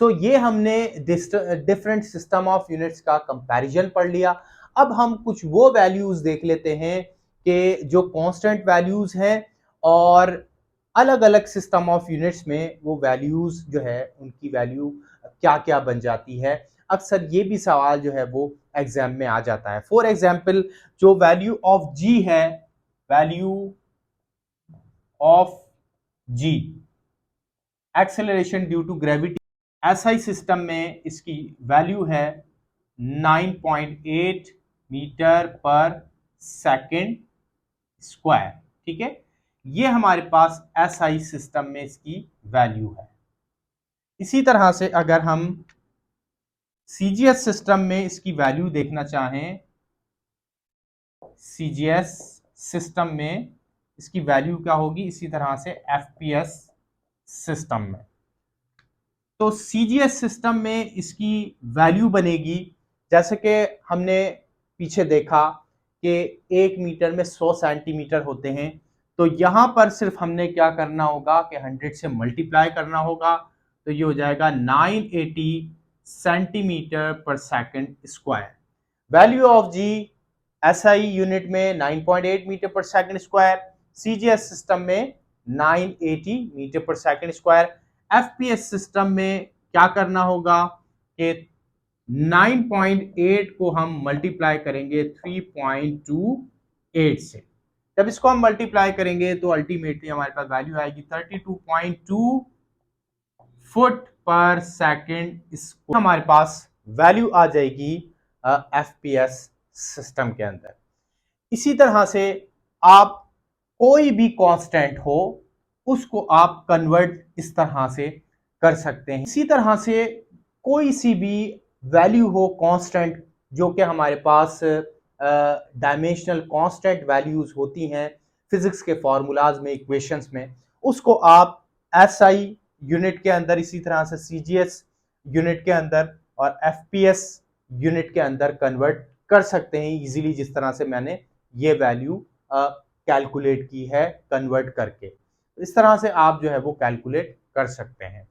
तो ये हमने डिफरेंट सिस्टम ऑफ यूनिट्स का कंपैरिजन पढ़ लिया। अब हम कुछ वो वैल्यूज देख लेते हैं कि जो कांस्टेंट वैल्यूज हैं, और अलग अलग सिस्टम ऑफ यूनिट्स में वो वैल्यूज जो है उनकी वैल्यू क्या क्या बन जाती है। अक्सर ये भी सवाल जो है वो एग्जाम में आ जाता है। फॉर एग्जाम्पल जो वैल्यू ऑफ जी है, value of g acceleration due to gravity, SI system में इसकी वैल्यू है 9.8 मीटर पर सेकंड स्क्वायर। ठीक है, ये हमारे पास एसआई सिस्टम में इसकी वैल्यू है। इसी तरह से अगर हम सीजीएस सिस्टम में इसकी वैल्यू देखना चाहें, सीजीएस सिस्टम में इसकी वैल्यू क्या होगी, इसी तरह से एफपीएस सिस्टम में। तो सीजीएस सिस्टम में इसकी वैल्यू बनेगी, जैसे कि हमने पीछे देखा कि 1 मीटर में 100 सेंटीमीटर होते हैं, तो यहां पर सिर्फ हमने क्या करना होगा कि 100 से मल्टीप्लाई करना होगा, तो ये हो जाएगा 980 centimetre per second square. Value of g SI unit में 9.8 metre per second square, CGS system में 980 metre per second square. FPS system में क्या करना होगा कि 9.8 को हम मल्टीप्लाई करेंगे 3.28 से। जब इसको हम मल्टीप्लाई करेंगे तो अल्टीमेटली हमारे पास वैल्यू आएगी 32.2 फुट पर सेकंड। इसको हमारे पास वैल्यू आ जाएगी एफपीएस सिस्टम के अंदर। इसी तरह से आप कोई भी कांस्टेंट हो उसको आप कन्वर्ट इस तरह से कर सकते हैं। इसी तरह से कोई सी भी वैल्यू हो कांस्टेंट, जो कि हमारे पास डायमेंशनल कांस्टेंट वैल्यूज होती हैं फिजिक्स के फॉर्मूलाज में, इक्वेशंस में, उसको आप एसआई यूनिट के अंदर, इसी तरह से सीजीएस यूनिट के अंदर और एफपीएस यूनिट के अंदर कन्वर्ट कर सकते हैं इजीली, जिस तरह से मैंने ये वैल्यू कैलकुलेट की है कन्वर्ट करके। इस तरह से आप जो है वो कैलकुलेट कर सकते हैं।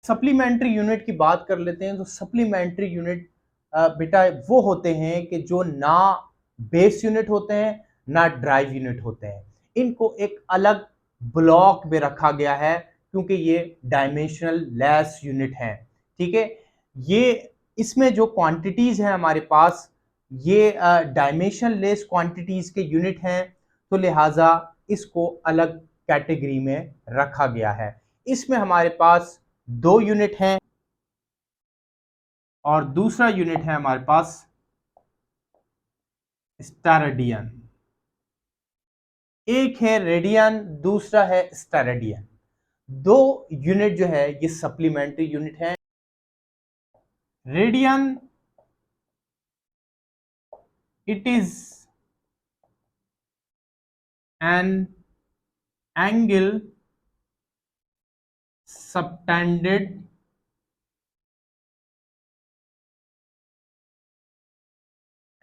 सप्लीमेंट्री यूनिट की बात कर लेते हैं। तो सप्लीमेंट्री यूनिट बेटा वो होते हैं कि जो ना बेस यूनिट होते हैं ना ड्राइव यूनिट होते हैं, इनको एक अलग ब्लॉक में रखा गया है क्योंकि ये डायमेंशनल लेस यूनिट है। ठीक है, ये इसमें जो क्वांटिटीज हैं हमारे पास, ये डायमेंशन लेस क्वांटिटीज के यूनिट हैं, तो लिहाजा इसको अलग कैटेगरी में रखा गया है। इसमें हमारे पास 2 यूनिट हैं और दूसरा यूनिट है हमारे पास स्टेरेडियन। एक है रेडियन, दूसरा है स्टेरेडियन। 2 यूनिट जो है ये सप्लीमेंट्री यूनिट है। Radian it is an angle subtended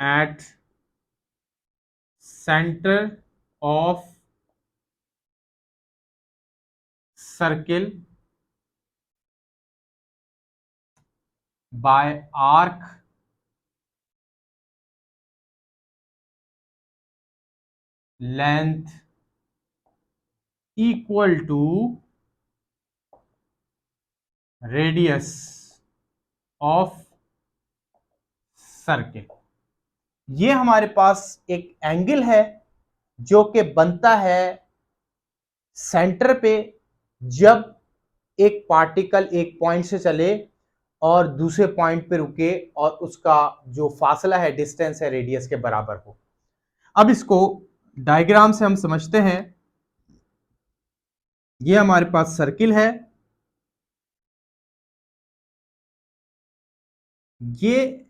at center of circle by arc length equal to radius of circle. ये हमारे पास एक एंगल है जो कि बनता है सेंटर पे, जब एक पार्टिकल एक पॉइंट से चले और दूसरे पॉइंट पे रुके और उसका जो फासला है, डिस्टेंस है, रेडियस के बराबर हो। अब इसको डायग्राम से हम समझते हैं। ये हमारे पास सर्किल है, ये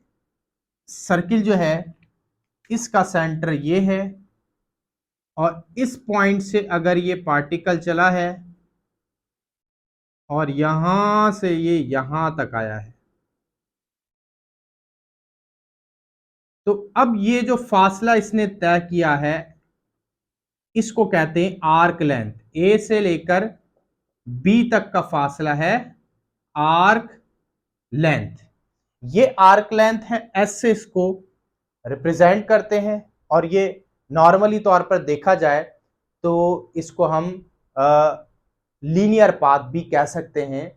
सर्किल जो है इसका सेंटर ये है और इस पॉइंट से अगर ये पार्टिकल चला है और यहां से ये यहां तक आया है, तो अब ये जो फासला इसने तय किया है इसको कहते हैं आर्क लेंथ। ए से लेकर बी तक का फासला है आर्क लेंथ। ये आर्क लेंथ है, एस से इसको रिप्रेजेंट करते हैं और ये नॉर्मली तौर पर देखा जाए तो इसको हम लीनियर पाथ भी कह सकते हैं।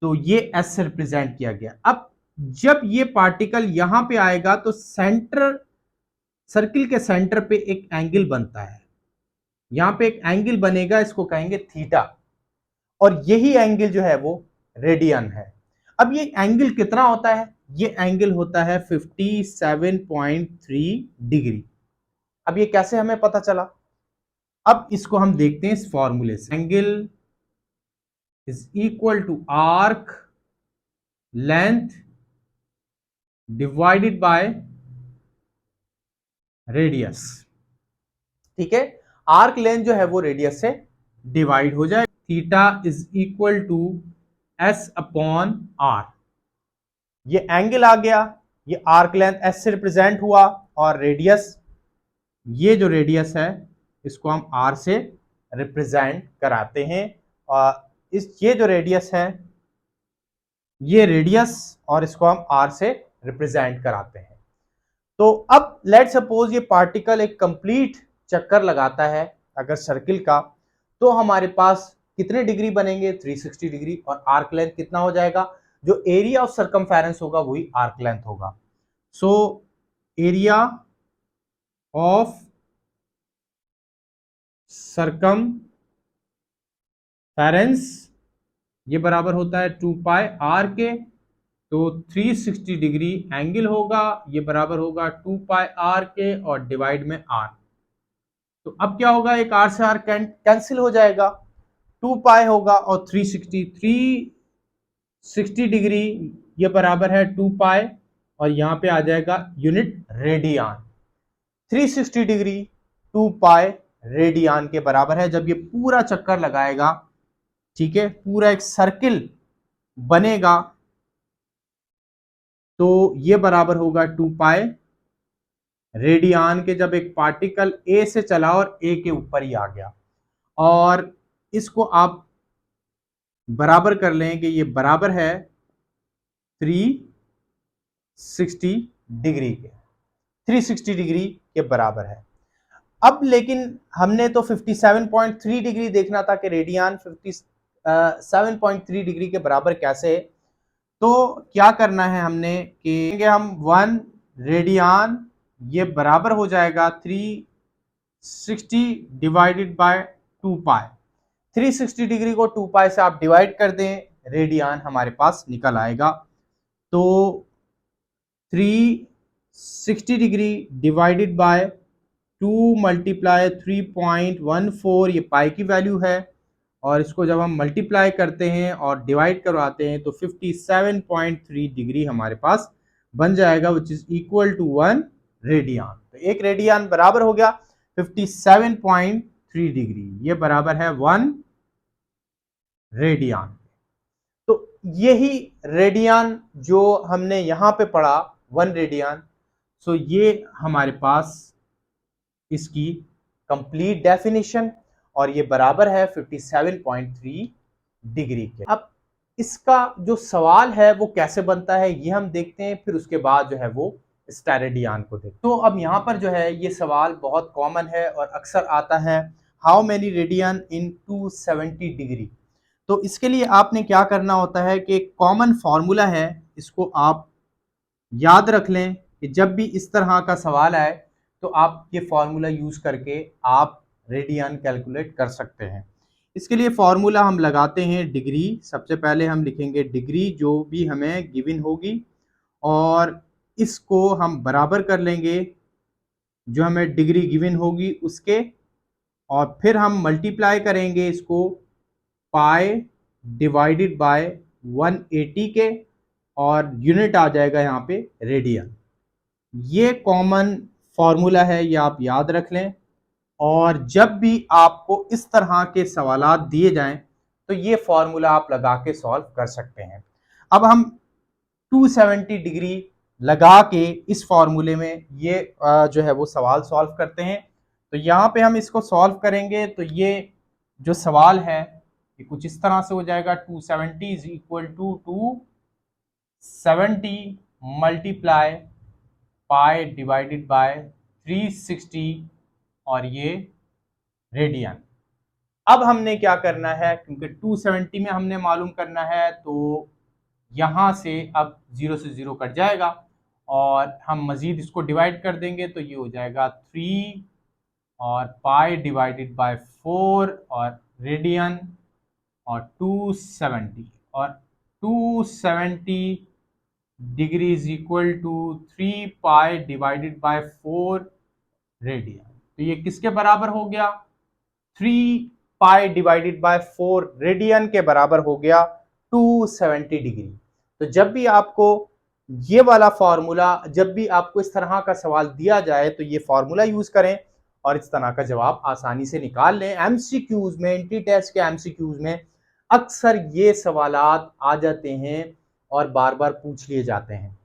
तो ये एस से रिप्रेजेंट किया गया। अब जब ये पार्टिकल यहां पे आएगा तो सेंटर, सर्किल के सेंटर पे एक एंगल बनता है, यहां पे एक एंगल बनेगा, इसको कहेंगे थीटा, और यही एंगल जो है वो रेडियन है। अब ये एंगल कितना होता है? ये एंगल होता है 57.3 डिग्री। अब ये कैसे हमें पता चला? अब इसको हम देखते हैं इस फॉर्मूले से। Angle is equal to arc length divided by radius. ठीक है, आर्क लेंथ जो है वो रेडियस से डिवाइड हो जाए। Theta is equal to S upon R. ये एंगल आ गया, ये आर्क लेंथ एस से रिप्रेजेंट हुआ, और रेडियस, ये जो रेडियस है इसको हम आर से रिप्रेजेंट कराते हैं। और ये जो रेडियस है ये रेडियस, और इसको हम आर से रिप्रेजेंट कराते हैं। तो अब लेट सपोज ये पार्टिकल एक कंप्लीट चक्कर लगाता है अगर सर्किल का, तो हमारे पास कितने डिग्री बनेंगे? 360 डिग्री। और आर्क लेंथ कितना हो जाएगा? जो एरिया ऑफ सर्कमफेरेंस होगा वही आर्क लेंथ होगा। सो एरिया ऑफ सर्कमफेरेंस ये बराबर होता है 2 पाई आर के। तो 360 डिग्री एंगल होगा, ये बराबर होगा 2 पाई आर के और डिवाइड में आर। तो अब क्या होगा? एक आर से आर कैंसिल हो जाएगा, 2 पाई होगा और 360 डिग्री ये बराबर है 2 पाई, और यहां पे आ जाएगा unit radian. 360 degree 2 pi radian के बराबर है जब ये पूरा चक्कर लगाएगा। ठीक है, पूरा एक सर्किल बनेगा, तो ये बराबर होगा 2 पाई रेडियन के। जब एक पार्टिकल ए से चला और ए के ऊपर ही आ गया, और इसको आप बराबर कर लें कि ये बराबर है 360 डिग्री के, 360 डिग्री के बराबर है। अब लेकिन हमने तो 57.3 डिग्री देखना था कि रेडियन 57.3 डिग्री के बराबर कैसे है। तो क्या करना है हमने कि हम 1 रेडियन ये बराबर हो जाएगा 360 डिवाइडेड बाय 2 पाई। 360 डिग्री को 2 पाई से आप डिवाइड कर दें, रेडियन हमारे पास निकल आएगा। तो 360 डिग्री डिवाइडेड बाय 2 मल्टीप्लाई 3.14, ये पाई की वैल्यू है, और इसको जब हम मल्टीप्लाई करते हैं और डिवाइड करवाते हैं तो 57.3 डिग्री हमारे पास बन जाएगा, which is equal to 1 radian. तो एक रेडियन बराबर हो गया 57.3 डिग्री, ये बराबर है 1 रेडियन। तो यही रेडियन जो हमने यहां पे पढ़ा 1 रेडियन, सो ये हमारे पास इसकी कंप्लीट डेफिनेशन, और ये बराबर है 57.3 डिग्री के। अब इसका जो सवाल है वो कैसे बनता है ये हम देखते हैं, फिर उसके बाद जो है वो स्टेरेडियन को देखते हैं। तो अब यहाँ पर जो है ये सवाल बहुत कॉमन है और अक्सर आता है, how many radian in 270 degree. तो इसके लिए आपने क्या करना होता है कि एक कॉमन फॉर्मूला है, इसको आप याद रख लें कि जब भी इस तरह का सवाल आए तो आप ये फॉर्मूला यूज करके आप रेडियन कैलकुलेट कर सकते हैं। इसके लिए फॉर्मूला हम लगाते हैं डिग्री। सबसे पहले हम लिखेंगे डिग्री जो भी हमें गिवन होगी, और इसको हम बराबर कर लेंगे जो हमें डिग्री गिवन होगी उसके, और फिर हम मल्टीप्लाई करेंगे इसको पाई डिवाइडेड बाय 180 के, और यूनिट आ जाएगा यहाँ पे रेडियन। ये कॉमन फॉर्मूला है, ये आप याद रख लें, और जब भी आपको इस तरह के सवालात दिए जाएं तो ये फॉर्मूला आप लगा के सॉल्व कर सकते हैं। अब हम 270 डिग्री लगा के इस फॉर्मूले में ये जो है वो सवाल सॉल्व करते हैं। तो यहाँ पे हम इसको सॉल्व करेंगे तो ये जो सवाल है ये कुछ इस तरह से हो जाएगा, 270 is equal to 270 multiply pi divided by 360, और ये रेडियन। अब हमने क्या करना है, क्योंकि 270 में हमने मालूम करना है, तो यहाँ से अब 0 से 0 कट जाएगा और हम मज़ीद इसको डिवाइड कर देंगे तो ये हो जाएगा 3 और पाई डिवाइडेड बाय 4 और रेडियन और 270 और 270 degree is equal to 3 pi divided by 4 radian. तो ये किसके बराबर हो गया? 3 पाई डिवाइडेड बाय 4 रेडियन के बराबर हो गया 270 डिग्री। तो जब भी आपको ये वाला फॉर्मूला, जब भी आपको इस तरह का सवाल दिया जाए तो ये फॉर्मूला यूज करें और इस तरह का जवाब आसानी से निकाल लें। एमसीक्यूज में, एंटी टेस्ट के एमसीक्यूज में अक्सर ये सवालात आ जाते हैं और बार बार पूछ लिए जाते हैं,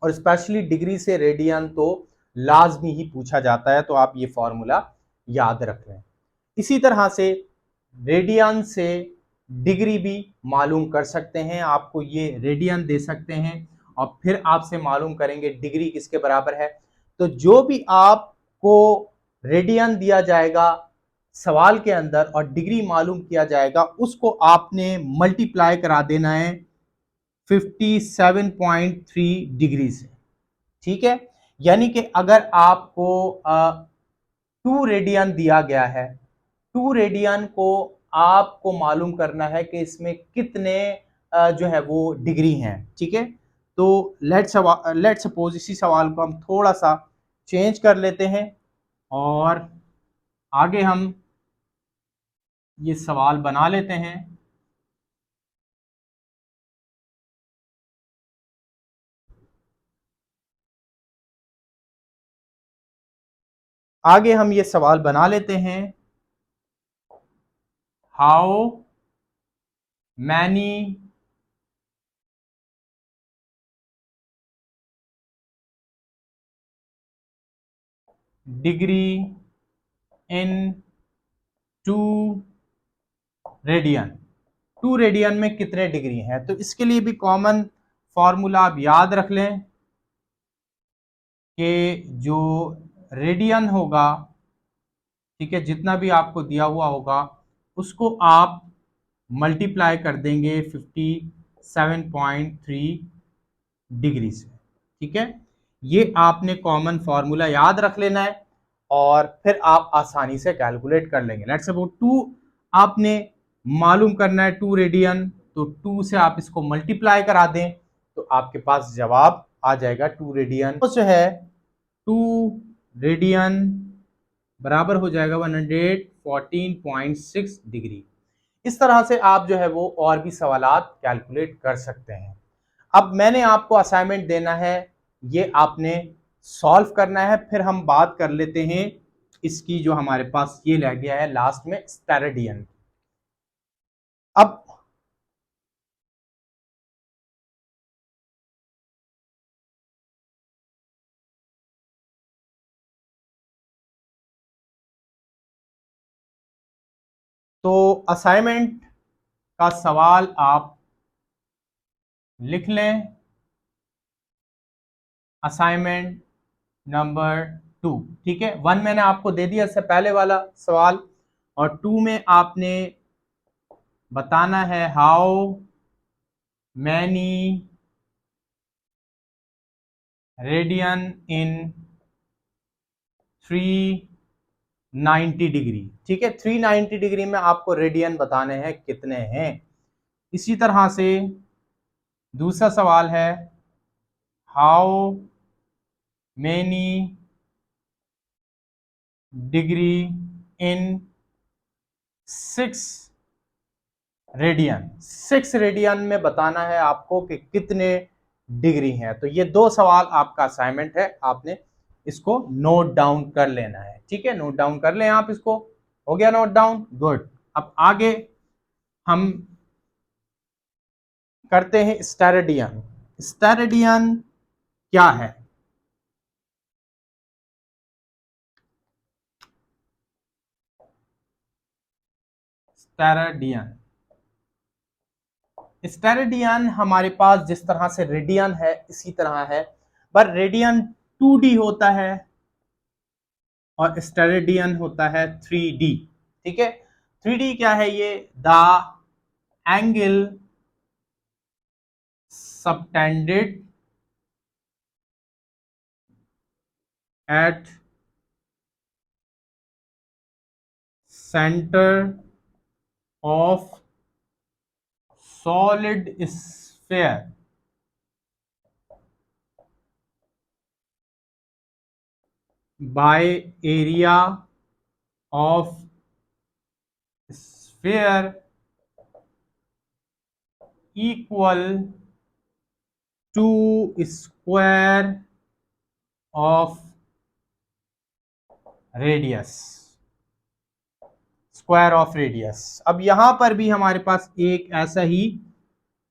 और स्पेशली डिग्री से रेडियन तो लाजमी ही पूछा जाता है, तो आप ये फॉर्मूला याद रख लें। इसी तरह से रेडियन से डिग्री भी मालूम कर सकते हैं। आपको ये रेडियन दे सकते हैं और फिर आपसे मालूम करेंगे डिग्री किसके बराबर है। तो जो भी आपको रेडियन दिया जाएगा सवाल के अंदर और डिग्री मालूम किया जाएगा, उसको आपने मल्टीप्लाई करा देना है 57.3 डिग्री से। ठीक है, यानी कि अगर आपको 2 रेडियन दिया गया है, 2 रेडियन को आपको मालूम करना है कि इसमें कितने जो है वो डिग्री हैं। ठीक है, तो लेट सपोज इसी सवाल को हम थोड़ा सा चेंज कर लेते हैं और आगे हम ये सवाल बना लेते हैं। आगे हम ये सवाल बना लेते हैं, how many degree in 2 radian, 2 radian में कितने डिग्री हैं। तो इसके लिए भी कॉमन फॉर्मूला आप याद रख लें कि जो रेडियन होगा, ठीक है, जितना भी आपको दिया हुआ होगा उसको आप मल्टीप्लाई कर देंगे 57.3 डिग्री से। ठीक है, ये आपने कॉमन फॉर्मूला याद रख लेना है और फिर आप आसानी से कैलकुलेट कर लेंगे। लेट्स सपोज 2 आपने मालूम करना है 2 रेडियन, तो 2 से आप इसको मल्टीप्लाई करा दें तो आपके पास जवाब आ जाएगा 2 रेडियन। तो जो है 2 रेडियन बराबर हो जाएगा 114.6 डिग्री। इस तरह से आप जो है वो और भी सवालात कैलकुलेट कर सकते हैं। अब मैंने आपको असाइनमेंट देना है, ये आपने सॉल्व करना है, फिर हम बात कर लेते हैं इसकी जो हमारे पास ये रह गया है लास्ट में स्टेरेडियन। अब तो असाइनमेंट का सवाल आप लिख लें, असाइनमेंट नंबर 2। ठीक है, 1 मैंने आपको दे दिया इससे पहले वाला सवाल, और 2 में आपने बताना है how many radian in 390 degree. ठीक है, 390 डिग्री में आपको रेडियन बताने हैं कितने हैं। इसी तरह से दूसरा सवाल है how many degree in 6 radian. 6 radian में बताना है आपको कि कितने डिग्री हैं। तो ये 2 सवाल आपका असाइनमेंट है, आपने इसको नोट डाउन कर लेना है। ठीक है, नोट डाउन कर लें आप इसको। हो गया नोट डाउन? गुड। अब आगे हम करते हैं स्टेरेडियन। स्टेरेडियन क्या है? स्टेरेडियन, स्टेरेडियन हमारे पास जिस तरह से रेडियन है इसी तरह है, पर रेडियन 2D होता है और स्टेरेडियन होता है 3D। ठीक है, 3D क्या है? ये the angle subtended at center of solid sphere by area of sphere equal to square of radius, square of radius. अब यहां पर भी हमारे पास एक ऐसा ही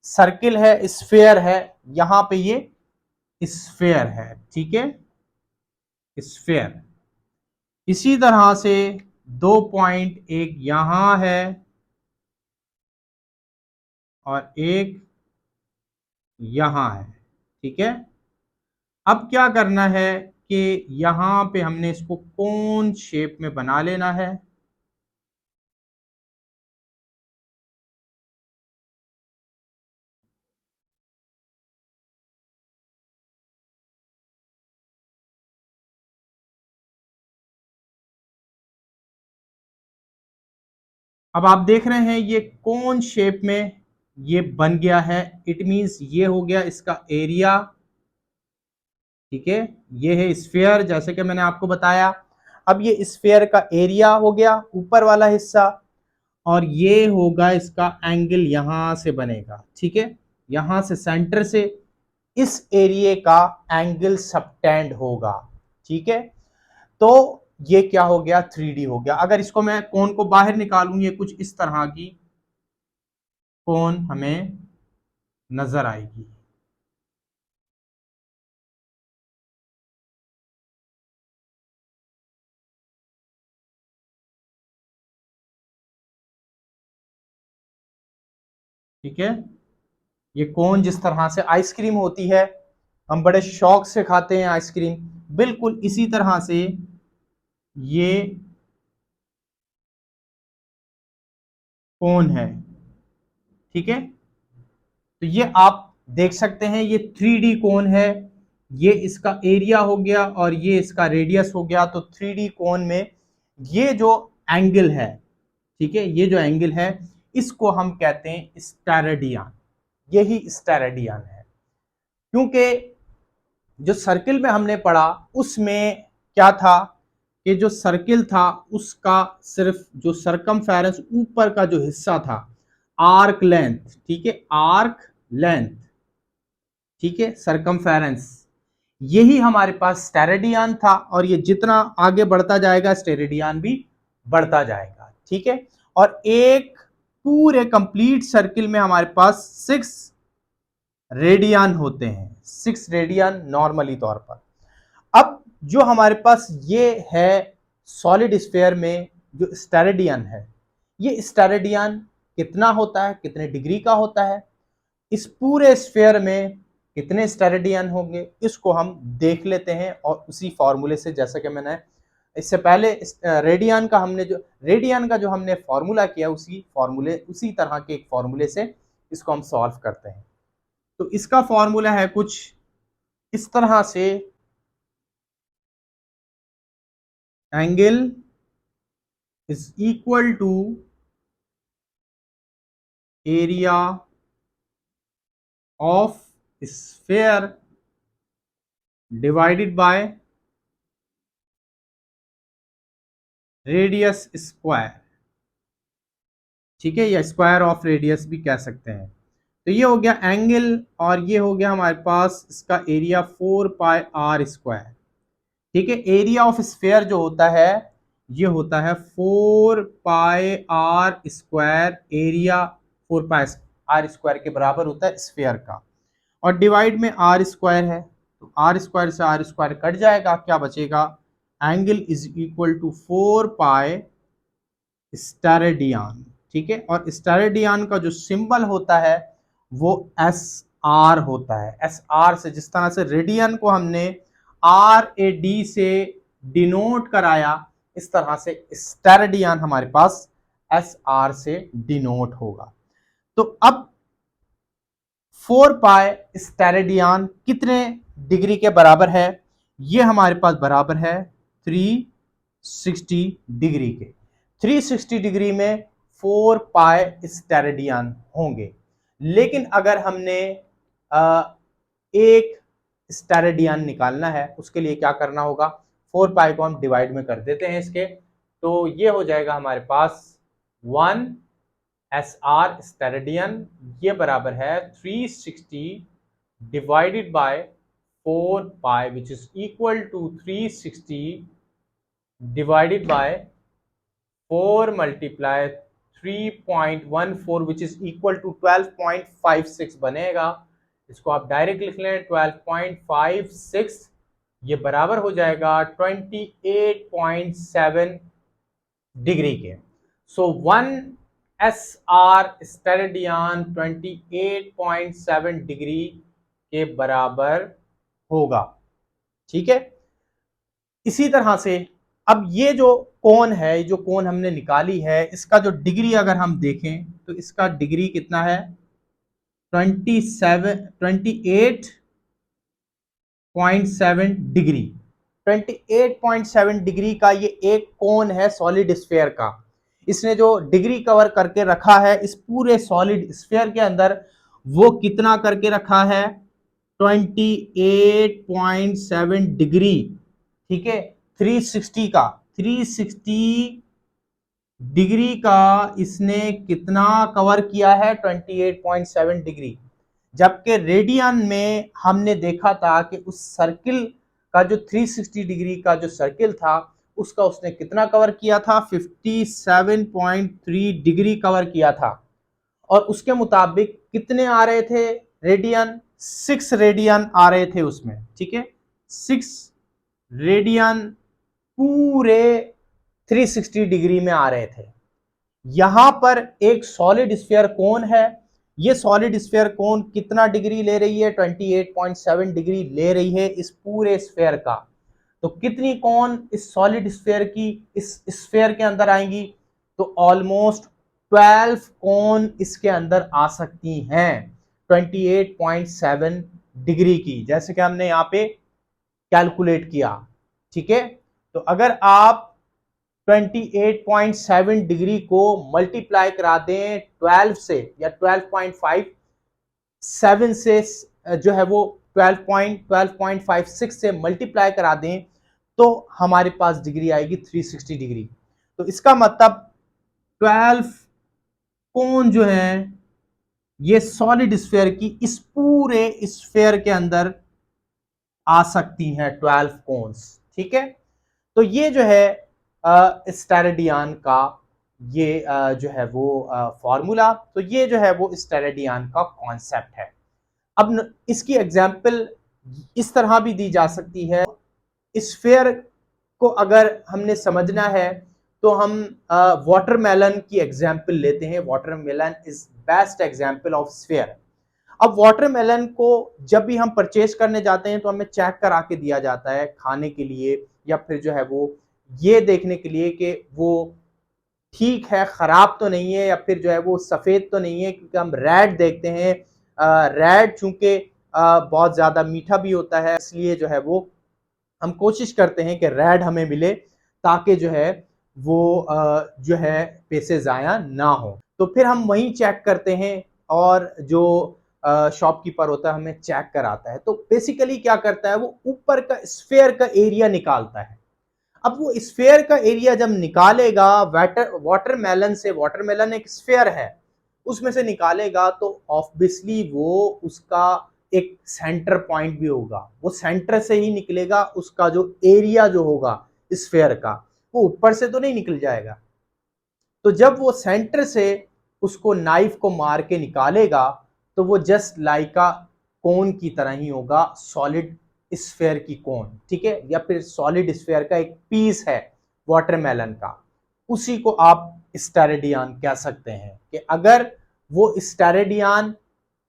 सर्किल है, स्फेयर है, यहां पे ये स्फेयर है, ठीक है, स्फेयर। इसी तरह से 2 पॉइंट, एक यहां है और एक यहां है, ठीक है। अब क्या करना है कि यहां पे हमने इसको कोन शेप में बना लेना है। अब आप देख रहे हैं ये कोन शेप में ये बन गया है, इट मींस ये हो गया इसका एरिया, ठीक है। ये है स्फीयर, जैसे कि मैंने आपको बताया। अब ये स्फीयर का एरिया हो गया ऊपर वाला हिस्सा, और ये होगा इसका एंगल, यहां से बनेगा, ठीक है। यहां से सेंटर से इस एरिया का एंगल सबटेंड होगा, ठीक है। तो ये क्या हो गया, 3D हो गया। अगर इसको मैं कोन को बाहर निकालूं, ये कुछ इस तरह की कोन हमें नजर आएगी। ठीक है, ये कोन जिस तरह से आइसक्रीम होती है, हम बड़े शौक से खाते हैं आइसक्रीम, बिल्कुल इसी तरह से ये कोन है, ठीक है। तो ये आप देख सकते हैं, ये 3D कोन है। ये इसका एरिया हो गया और ये इसका रेडियस हो गया। तो 3D कोन में ये जो एंगल है, ठीक है, ये जो एंगल है इसको हम कहते हैं स्टेरेडियन। यही स्टेरेडियन है, क्योंकि जो सर्किल में हमने पढ़ा उसमें क्या था कि जो सर्किल था उसका सिर्फ जो सरकमफेरेंस ऊपर का जो हिस्सा था, आर्क लेंथ, ठीक है, आर्क लेंथ, ठीक है, सरकमफेरेंस, यही हमारे पास स्टेरेडियन था। और ये जितना आगे बढ़ता जाएगा स्टेरेडियन भी बढ़ता जाएगा, ठीक है। और एक पूरे कंप्लीट सर्किल में हमारे पास 6 रेडियन होते हैं, 6 रेडियन नॉर्मली तौर पर। अब जो हमारे पास ये है सॉलिड स्फीयर में जो स्टेरेडियन है, ये स्टेरेडियन कितना होता है, कितने डिग्री का होता है, इस पूरे स्फीयर में कितने स्टेरेडियन होंगे, इसको हम देख लेते हैं। और उसी फॉर्मूले से, जैसा कि मैंने इससे पहले रेडियन का हमने फॉर्मूला किया, उसी तरह के एक फॉर्मूले से इसको हम सॉल्व करते हैं। तो इसका फॉर्मूला है कुछ इस तरह से, angle is equal to area of sphere divided by radius square, ठीक है, या स्क्वायर ऑफ रेडियस भी कह सकते हैं। तो ये हो गया एंगल, और ये हो गया हमारे पास इसका एरिया 4πr², ठीक है। एरिया ऑफ स्फीयर जो होता है ये होता है 4πr², एरिया 4πr² के बराबर होता है स्फीयर का, और डिवाइड में r² है, तो r² से r² कट जाएगा, क्या बचेगा, angle is equal to 4π steradian, ठीक है। और स्टेरेडियन का जो सिंबल होता है वो एस आर होता है। एस आर से, जिस तरह से रेडियन को हमने RAD से डिनोट कराया, इस तरह से स्टेरेडियन हमारे पास SR से डिनोट होगा। तो अब 4 पाई स्टेरेडियन कितने डिग्री के बराबर है? ये हमारे पास बराबर है 360 डिग्री के। 360 डिग्री में 4 पाई स्टेरेडियन होंगे। लेकिन अगर हमने एक स्टेरेडियन निकालना है, उसके लिए क्या करना होगा? 4 पाई को हम डिवाइड में कर देते हैं इसके, तो ये हो जाएगा हमारे पास 1 SR स्टेरेडियन, ये बराबर है 360 divided by 4 pi which is equal to 360 divided by 4 multiply 3.14 which is equal to 12.56 बनेगा। इसको आप डायरेक्ट लिख लें 12.56, ये बराबर हो जाएगा 28.7 डिग्री के। सो 1 SR स्टेरेडियन 28.7 डिग्री के बराबर होगा। ठीक है, इसी तरह से अब ये जो कोण है, जो कोण हमने निकाली है, इसका जो डिग्री अगर हम देखें तो इसका डिग्री कितना है? 28.7 डिग्री। 28.7 डिग्री का ये एक कोण है सॉलिड स्फीयर का। इसने जो डिग्री कवर करके रखा है इस पूरे सॉलिड स्फीयर के अंदर, वो कितना करके रखा है? 28.7 डिग्री। ठीक है, 360 का, 360 डिग्री का इसने कितना कवर किया है? 28.7 डिग्री। जबकि रेडियन में हमने देखा था कि उस सर्किल का जो 360 डिग्री का जो सर्किल था उसका उसने कितना कवर किया था? 57.3 डिग्री कवर किया था। और उसके मुताबिक कितने आ रहे थे रेडियन? 6 रेडियन आ रहे थे उसमें। ठीक है, 6 रेडियन पूरे 360 डिग्री में आ रहे थे। यहां पर एक सॉलिड स्फीयर कोन है, ये सॉलिड स्फीयर कोन कितना डिग्री ले रही है? 28.7 डिग्री ले रही है इस पूरे स्फीयर का। तो कितनी कोन इस सॉलिड स्फीयर की इस स्फीयर के अंदर आएंगी? तो ऑलमोस्ट 12 कोन इसके अंदर आ सकती हैं 28.7 डिग्री की, जैसे कि हमने यहां पे कैलकुलेट किया। ठीक है, तो अगर आप 28.7 डिग्री को मल्टीप्लाई करा दें 12 से या 12.57 से, जो है वो 12.56 से मल्टीप्लाई करा दें तो हमारे पास डिग्री आएगी 360 डिग्री। तो इसका मतलब 12 कोण जो है ये सॉलिड स्फीयर की इस पूरे स्फीयर के अंदर आ सकती हैं 12 कोन्स। ठीक है, तो ये जो है स्टेरेडियन का ये जो है वो फॉर्मूला, तो ये जो है वो स्टेरेडियन का कॉन्सेप्ट है। अब इसकी एग्जांपल इस तरह भी दी जा सकती है। स्फीयर को अगर हमने समझना है तो हम वाटरमेलन की एग्जांपल लेते हैं। Watermelon is best example of sphere. अब वाटरमेलन को जब भी हम परचेज करने जाते हैं तो हमें चेक करा के दिया जाता है खाने के लिए, या फिर जो है वो ये देखने के लिए कि वो ठीक है, खराब तो नहीं है, या फिर जो है वो सफेद तो नहीं है, क्योंकि हम रेड देखते हैं। रेड चूंकि बहुत ज्यादा मीठा भी होता है, इसलिए जो है वो हम कोशिश करते हैं कि रेड हमें मिले, ताकि जो है वो जो है पैसे जाया ना हो। तो फिर हम वहीं चेक करते हैं और जो शॉपकीपर होता है हमें चेक कराता है। तो बेसिकली क्या करता है, वो ऊपर का स्फीयर का एरिया निकालता है। अब वो स्फीयर का एरिया जब निकालेगा वाटरमेलन से, वाटरमेलन एक स्फीयर है, उसमें से निकालेगा तो ऑब्वियसली वो उसका एक सेंटर पॉइंट भी होगा, वो सेंटर से ही निकलेगा। उसका जो एरिया जो होगा स्फीयर का, वो ऊपर से तो नहीं निकल जाएगा। तो जब वो सेंटर से उसको नाइफ को मार के निकालेगा तो वो जस्ट लाइक अ कोन की तरह ही होगा, सॉलिड स्फीयर की कोन। ठीक है, या फिर सॉलिड स्फीयर का एक पीस है वाटरमेलन का, उसी को आप स्टेरेडियन कह सकते हैं। कि अगर वो स्टेरेडियन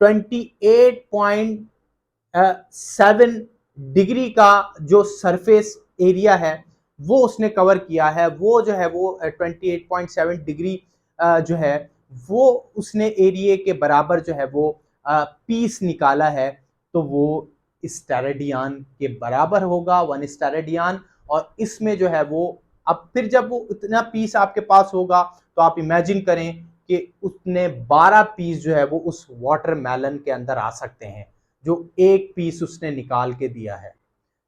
28.7 डिग्री का जो सरफेस एरिया है वो उसने कवर किया है, वो जो है वो 28.7 डिग्री जो है वो उसने एरिया के बराबर जो है वो पीस निकाला है तो वो स्टेरेडियन के बराबर होगा, 1 स्टेरेडियन। और इसमें जो है वो अब फिर जब वो इतना पीस आपके पास होगा तो आप इमेजिन करें कि उसने 12 पीस जो है वो उस वाटरमेलन के अंदर आ सकते हैं, जो एक पीस उसने निकाल के दिया है।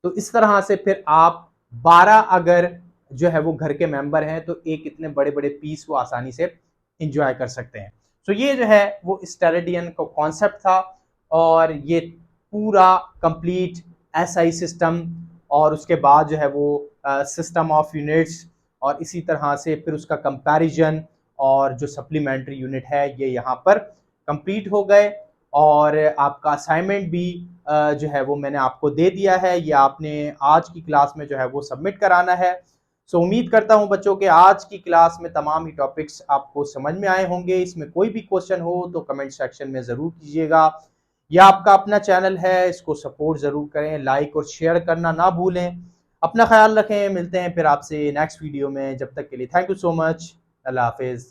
तो इस तरह से फिर आप 12 अगर जो है वो घर के मेंबर हैं तो एक इतने बड़े बड़े पीस वो आसानी से इंजॉय कर सकते हैं। तो ये जो है वो स्टेरेडियन का कॉन्सेप्ट था, और ये पूरा कंप्लीट एसआई सिस्टम, और उसके बाद जो है वो सिस्टम ऑफ यूनिट्स, और इसी तरह से फिर उसका कंपैरिजन और जो सप्लीमेंट्री यूनिट है ये यहाँ पर कंप्लीट हो गए। और आपका असाइनमेंट भी जो है वो मैंने आपको दे दिया है, ये आपने आज की क्लास में जो है वो सबमिट कराना है। सो उम्मीद करता हूं बच्चों के आज की क्लास में तमाम ही टॉपिक्स आपको समझ में आए होंगे। इसमें कोई भी क्वेश्चन हो तो कमेंट सेक्शन में ज़रूर कीजिएगा। यह आपका अपना चैनल है, इसको सपोर्ट ज़रूर करें, लाइक और शेयर करना ना भूलें। अपना ख्याल रखें, मिलते हैं फिर आपसे नेक्स्ट वीडियो में। जब तक के लिए थैंक यू सो मच, अल्लाह हाफिज़।